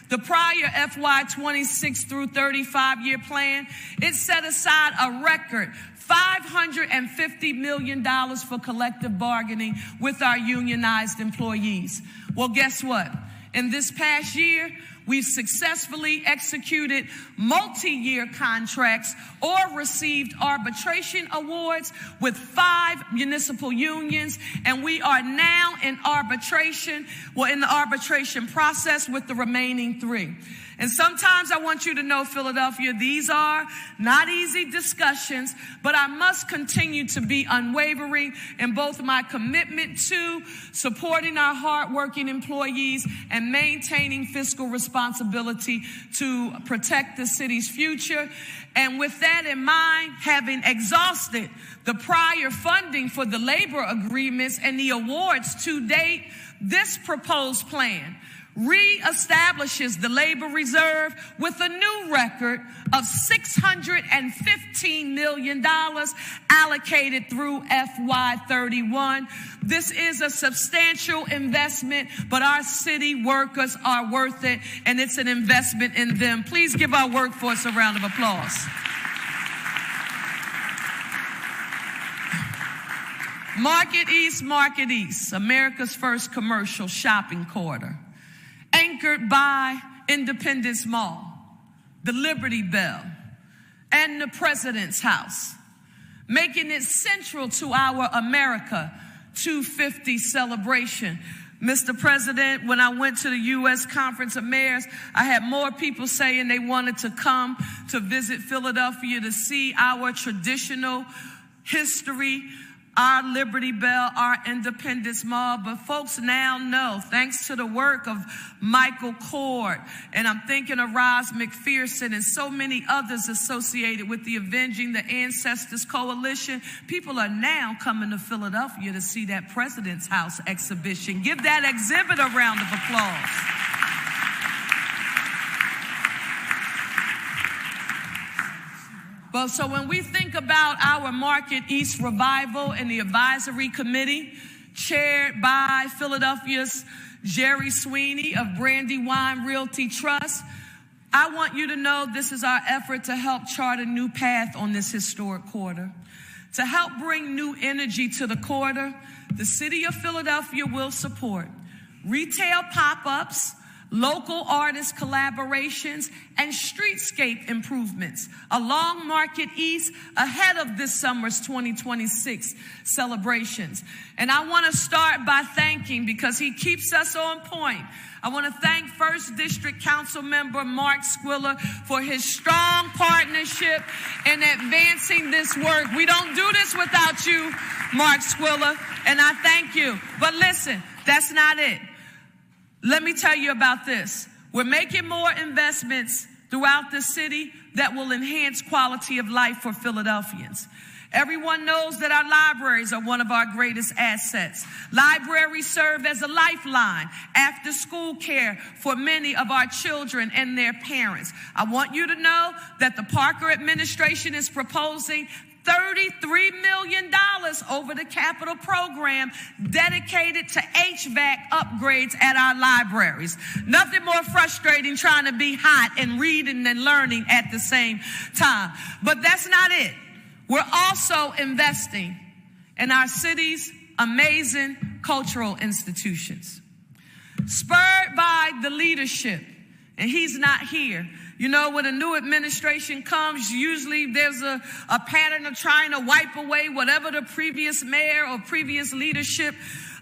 Speaker 2: The prior FY 26 through 35-year plan, it set aside a record $550 million for collective bargaining with our unionized employees. Well, guess what? In this past year, we've successfully executed multi-year contracts or received arbitration awards with 5 municipal unions, and we are now in arbitration, in the arbitration process with the remaining 3. And sometimes I want you to know, Philadelphia, these are not easy discussions, but I must continue to be unwavering in both my commitment to supporting our hardworking employees and maintaining fiscal responsibility to protect the city's future. And with that in mind, having exhausted the prior funding for the labor agreements and the awards to date, this proposed plan reestablishes the labor reserve with a new record of $615 million allocated through FY 31. This is a substantial investment, but our city workers are worth it, and it's an investment in them. Please give our workforce a round of applause. Market East, America's first commercial shopping quarter, anchored by Independence Mall, the Liberty Bell, and the President's House, making it central to our America 250 celebration. Mr. President, when I went to the U.S. Conference of Mayors, I had more people saying they wanted to come to visit Philadelphia to see our traditional history, our Liberty Bell, our Independence Mall. But folks now know, thanks to the work of Michael Cord, and I'm thinking of Roz McPherson and so many others associated with the Avenging the Ancestors Coalition, people are now coming to Philadelphia to see that President's House exhibition. Give that exhibit a round of applause. But so when we think about our Market East revival and the advisory committee chaired by Philadelphia's Jerry Sweeney of Brandywine Realty Trust, I want you to know this is our effort to help chart a new path on this historic quarter. To help bring new energy to the quarter, the city of Philadelphia will support retail pop-ups, local artist collaborations, and streetscape improvements along Market East ahead of this summer's 2026 celebrations. And I want to start by thanking, because he keeps us on point, I want to thank 1st District Council Member Mark Squilla for his strong partnership in advancing this work. We don't do this without you, Mark Squilla, and I thank you. But listen, that's not it. Let me tell you about this. We're making more investments throughout the city that will enhance quality of life for Philadelphians. Everyone knows that our libraries are one of our greatest assets. Libraries serve as a lifeline, after school care for many of our children and their parents. I want you to know that the Parker administration is proposing $33 million over the capital program dedicated to HVAC upgrades at our libraries. Nothing more frustrating trying to be hot and reading and learning at the same time. But that's not it. We're also investing in our city's amazing cultural institutions. Spurred by the leadership, and he's not here. You know, when a new administration comes, usually there's a pattern of trying to wipe away whatever the previous mayor or previous leadership,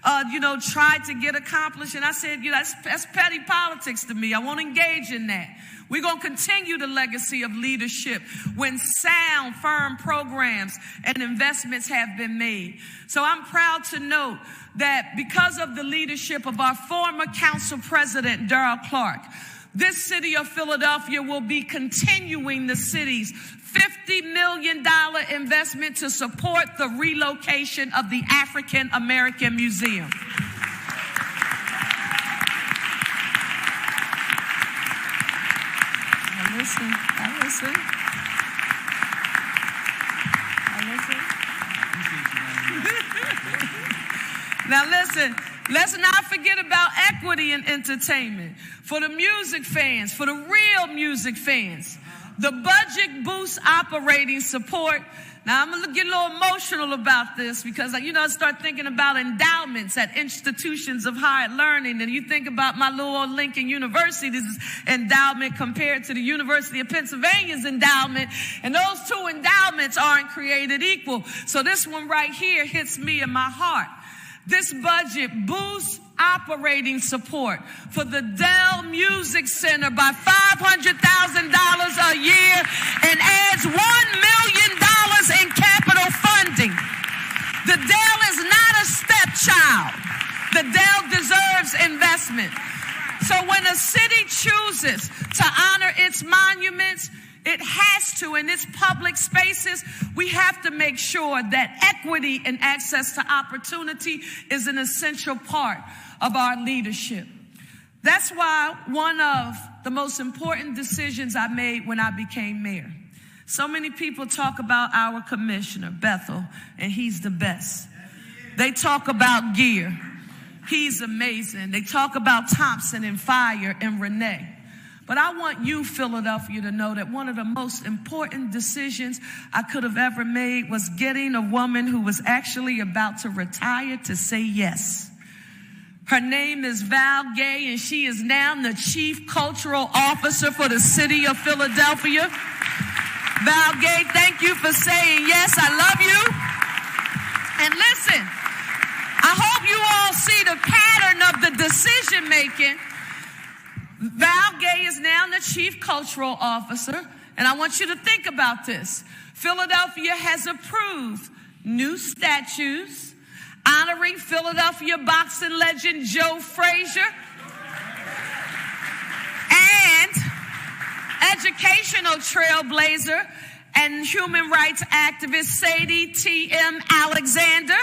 Speaker 2: tried to get accomplished. And I said, that's petty politics to me. I won't engage in that. We're going to continue the legacy of leadership when sound, firm programs and investments have been made. So I'm proud to note that because of the leadership of our former council president, Cherelle Parker, this city of Philadelphia will be continuing the city's $50 million investment to support the relocation of the African American Museum. I listen. Now listen. Let's not forget about equity in entertainment. For the music fans, for the real music fans, the budget boosts operating support. Now, I'm going to get a little emotional about this because, I start thinking about endowments at institutions of higher learning. And you think about my little old Lincoln University's endowment compared to the University of Pennsylvania's endowment. And those two endowments aren't created equal. So this one right here hits me in my heart. This budget boosts operating support for the Dell Music Center by $500,000 a year and adds $1 million in capital funding. The Dell is not a stepchild. The Dell deserves investment. So when a city chooses to honor its monuments, it has to, in its public spaces, we have to make sure that equity and access to opportunity is an essential part of our leadership. That's why one of the most important decisions I made when I became mayor. So many people talk about our commissioner, Bethel, and he's the best. They talk about Gear. He's amazing. They talk about Thompson and Fire and Renee. But I want you, Philadelphia, to know that one of the most important decisions I could have ever made was getting a woman who was actually about to retire to say yes. Her name is Val Gay, and she is now the Chief Cultural Officer for the city of Philadelphia. Val Gay, thank you for saying yes. I love you. And listen, I hope you all see the pattern of the decision making. Val Gay is now the Chief Cultural Officer, and I want you to think about this. Philadelphia has approved new statues honoring Philadelphia boxing legend Joe Frazier and educational trailblazer and human rights activist Sadie T.M. Alexander.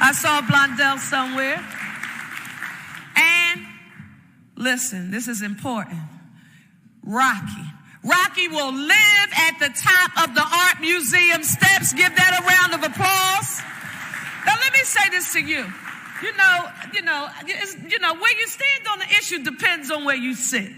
Speaker 2: I saw Blondell somewhere. And listen, this is important. Rocky will live at the top of the Art Museum steps. Give that a round of applause. Now, let me say this to you. Where you stand on the issue depends on where you sit.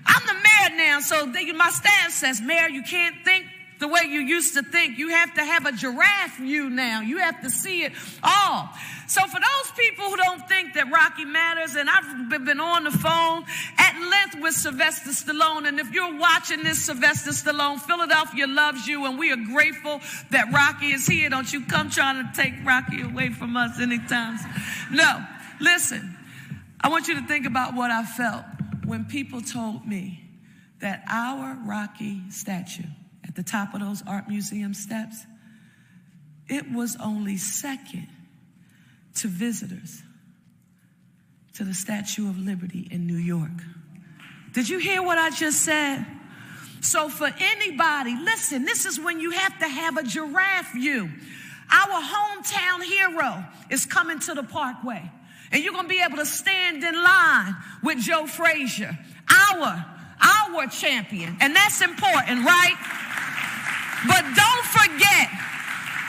Speaker 2: I'm the mayor now, so my staff says, Mayor, you can't think the way you used to think. You have to have a giraffe view now. You have to see it all. So for those people who don't think that Rocky matters, and I've been on the phone at length with Sylvester Stallone, and if you're watching this, Sylvester Stallone, Philadelphia loves you, and we are grateful that Rocky is here. Don't you come trying to take Rocky away from us anytime. No, listen, I want you to think about what I felt when people told me that our Rocky statue at the top of those Art Museum steps, it was only second to visitors to the Statue of Liberty in New York. Did you hear what I just said? So for anybody, listen, this is when you have to have a giraffe view. Our hometown hero is coming to the Parkway. And you're going to be able to stand in line with Joe Frazier, our champion. And that's important, right? But don't forget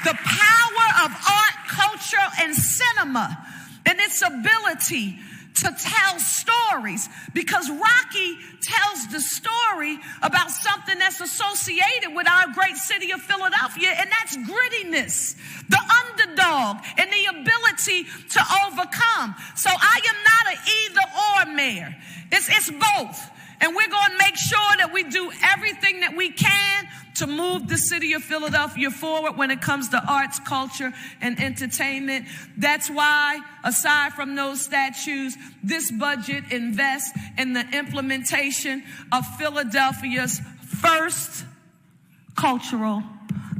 Speaker 2: the power of art, culture, and cinema and its ability to tell stories, because Rocky tells the story about something that's associated with our great city of Philadelphia, and that's grittiness, the underdog, and the ability to overcome. So I am not an either or mayor. It's both. And we're going to make sure that we do everything that we can to move the city of Philadelphia forward when it comes to arts, culture, and entertainment. That's why, aside from those statues, this budget invests in the implementation of Philadelphia's first cultural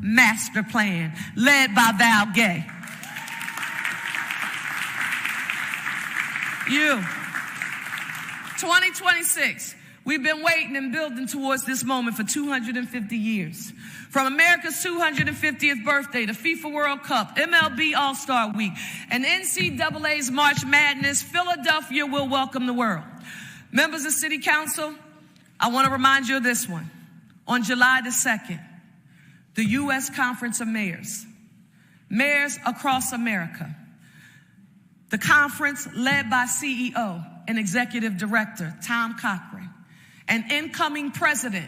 Speaker 2: master plan, led by Val Gay. 2026. We've been waiting and building towards this moment for 250 years. From America's 250th birthday, the FIFA World Cup, MLB All-Star Week, and NCAA's March Madness, Philadelphia will welcome the world. Members of City Council, I want to remind you of this one. On July the 2nd, the U.S. Conference of Mayors across America, the conference led by CEO and Executive Director Tom Cochran, and incoming President,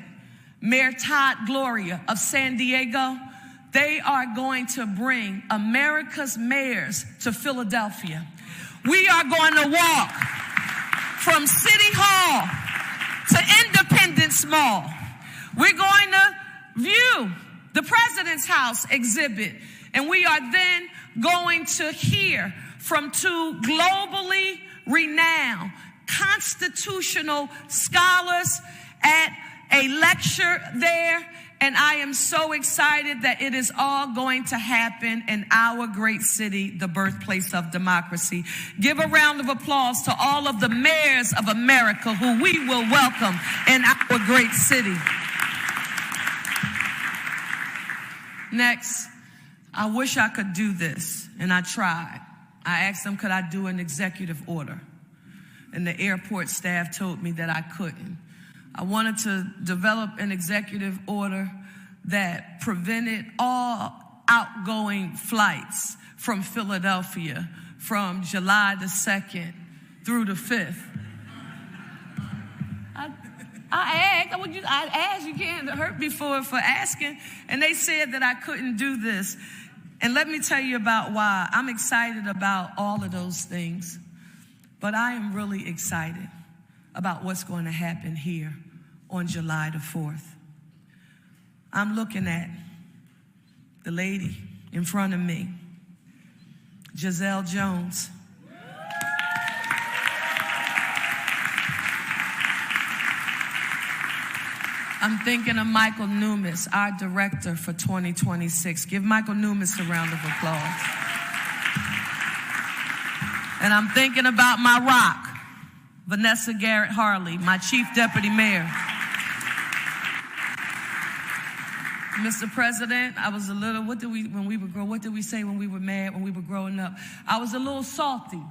Speaker 2: Mayor Todd Gloria of San Diego, they are going to bring America's mayors to Philadelphia. We are going to walk from City Hall to Independence Mall. We're going to view the President's House exhibit, and we are then going to hear from two globally renowned constitutional scholars at a lecture there, and I am so excited that it is all going to happen in our great city, the birthplace of democracy. Give a round of applause to all of the mayors of America who we will welcome in our great city. Next, I wish I could do this, and I tried. I asked them, could I do an executive order? And the airport staff told me that I couldn't. I wanted to develop an executive order that prevented all outgoing flights from Philadelphia from July the 2nd through the 5th. I asked, you can't hurt me for asking, and they said that I couldn't do this. And let me tell you about why. I'm excited about all of those things, but I am really excited about what's going to happen here on July the 4th. I'm looking at the lady in front of me, Giselle Jones. I'm thinking of Michael Newmis, our director for 2026. Give Michael Newmis a round of applause. And I'm thinking about my rock, Vanessa Garrett Harley, my chief deputy mayor. Mr. President, I was a little, what did we say when we were mad, when we were growing up? I was a little salty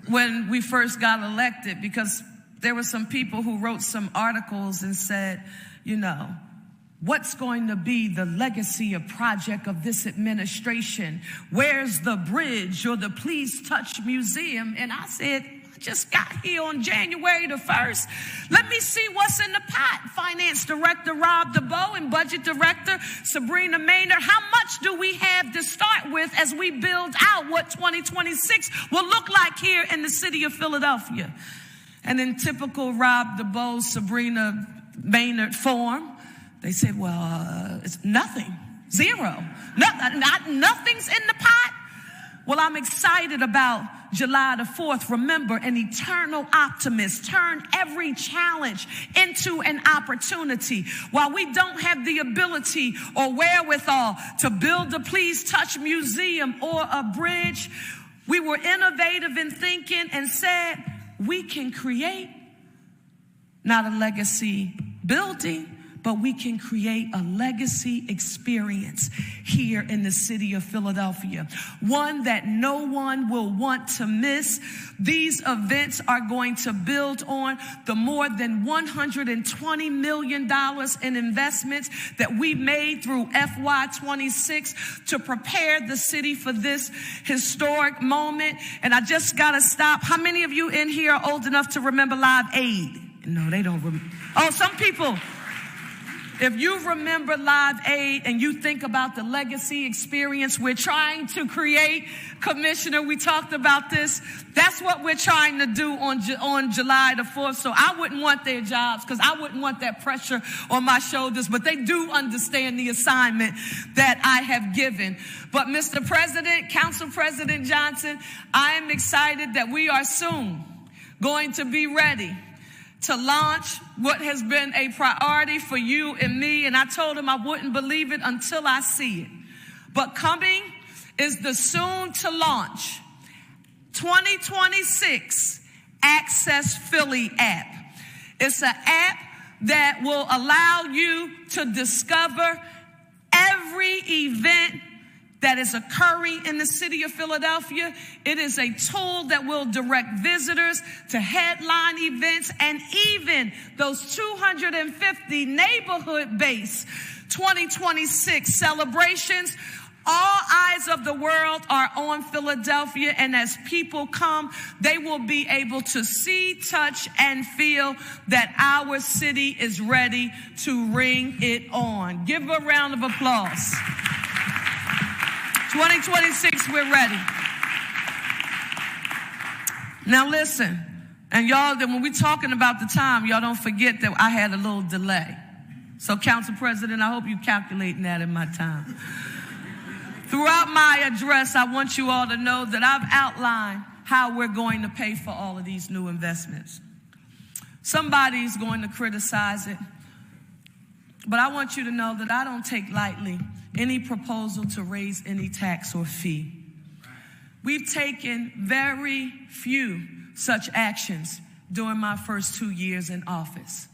Speaker 2: when we first got elected, because there were some people who wrote some articles and said, you know, what's going to be the legacy or project of this administration? Where's the bridge or the Please Touch Museum? And I said, I just got here on January the 1st. Let me see what's in the pot. Finance Director Rob DeBoe and Budget Director Sabrina Maynard. How much do we have to start with as we build out what 2026 will look like here in the city of Philadelphia? And in typical Rob DeBoe, Sabrina Maynard form, they said, well, it's nothing, zero. Nothing's in the pot. Well, I'm excited about July the 4th. Remember, an eternal optimist turned every challenge into an opportunity. While we don't have the ability or wherewithal to build a Please Touch museum or a bridge, we were innovative in thinking and said, we can create not a legacy building, but we can create a legacy experience here in the city of Philadelphia, one that no one will want to miss. These events are going to build on the more than $120 million in investments that we made through FY26 to prepare the city for this historic moment. And I just got to stop. How many of you in here are old enough to remember Live Aid? No, they don't remember. Oh, some people. If you remember Live Aid and you think about the legacy experience we're trying to create, Commissioner, we talked about this. That's what we're trying to do on July the 4th. So I wouldn't want their jobs because I wouldn't want that pressure on my shoulders. But they do understand the assignment that I have given. But Mr. President, Council President Johnson, I am excited that we are soon going to be ready to launch what has been a priority for you and me. And I told him I wouldn't believe it until I see it. But coming is the soon to launch 2026 Access Philly app. It's an app that will allow you to discover every event that is occurring in the city of Philadelphia. It is a tool that will direct visitors to headline events and even those 250 neighborhood-based 2026 celebrations. All eyes of the world are on Philadelphia, and as people come, they will be able to see, touch, and feel that our city is ready to ring it on. Give a round of applause. 2026, we're ready. Now listen, and y'all, when we're talking about the time, y'all don't forget that I had a little delay. So Council President, I hope you're calculating that in my time. Throughout my address, I want you all to know that I've outlined how we're going to pay for all of these new investments. Somebody's going to criticize it, but I want you to know that I don't take lightly any proposal to raise any tax or fee. We've taken very few such actions during my first 2 years in office.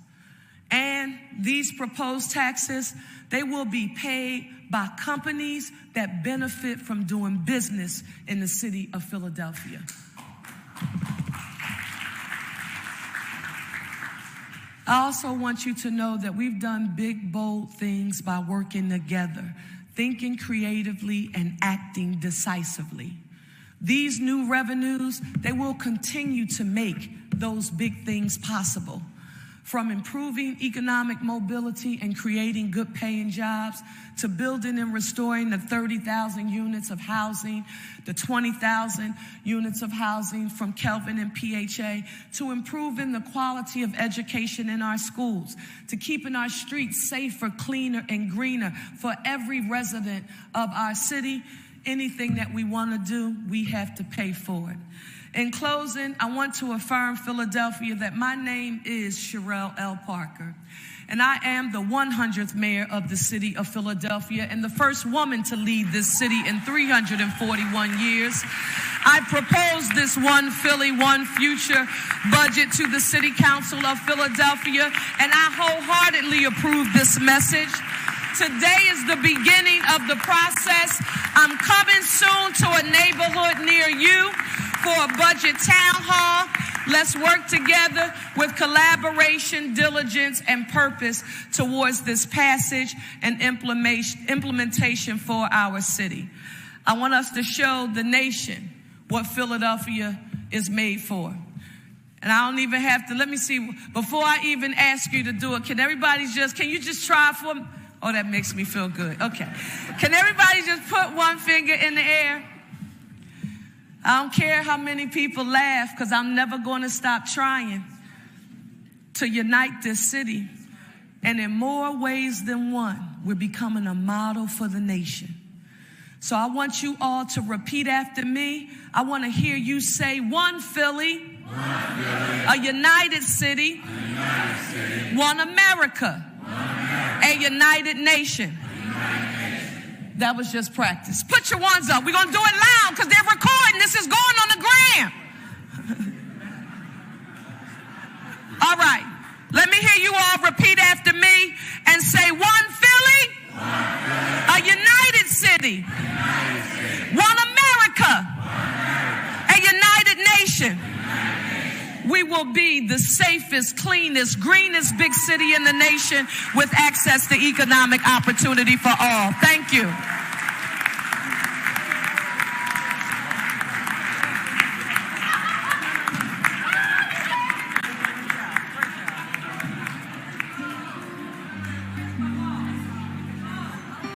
Speaker 2: And these proposed taxes, they will be paid by companies that benefit from doing business in the city of Philadelphia. I also want you to know that we've done big, bold things by working together, thinking creatively and acting decisively. These new revenues, they will continue to make those big things possible. From improving economic mobility and creating good paying jobs, to building and restoring the 30,000 units of housing, the 20,000 units of housing from Kelvin and PHA, to improving the quality of education in our schools, to keeping our streets safer, cleaner, and greener for every resident of our city. Anything that we want to do, we have to pay for it. In closing, I want to affirm Philadelphia that my name is Cherelle Parker, and I am the 100th mayor of the city of Philadelphia and the first woman to lead this city in 341 years. I proposed this One Philly, One Future budget to the City Council of Philadelphia, and I wholeheartedly approve this message. Today is the beginning of the process. I'm coming soon to a neighborhood near you for a budget town hall. Let's work together with collaboration, diligence, and purpose towards this passage and implementation for our city. I want us to show the nation what Philadelphia is made for. And I don't even have to, let me see, before I even ask you to do it, can you just try for me? Oh, that makes me feel good. Okay. Can everybody just put one finger in the air? I don't care how many people laugh, because I'm never going to stop trying to unite this city. And in more ways than one, we're becoming a model for the nation. So I want you all to repeat after me. I want to hear you say, one Philly, a united city, one America, a united nation. That was just practice. Put your ones up. We're going to do it loud because they're recording. This is going on the gram. All right. Let me hear you all repeat after city. One America. A united nation. We will be the safest, cleanest, greenest big city in the nation with access to economic opportunity for all. Thank you.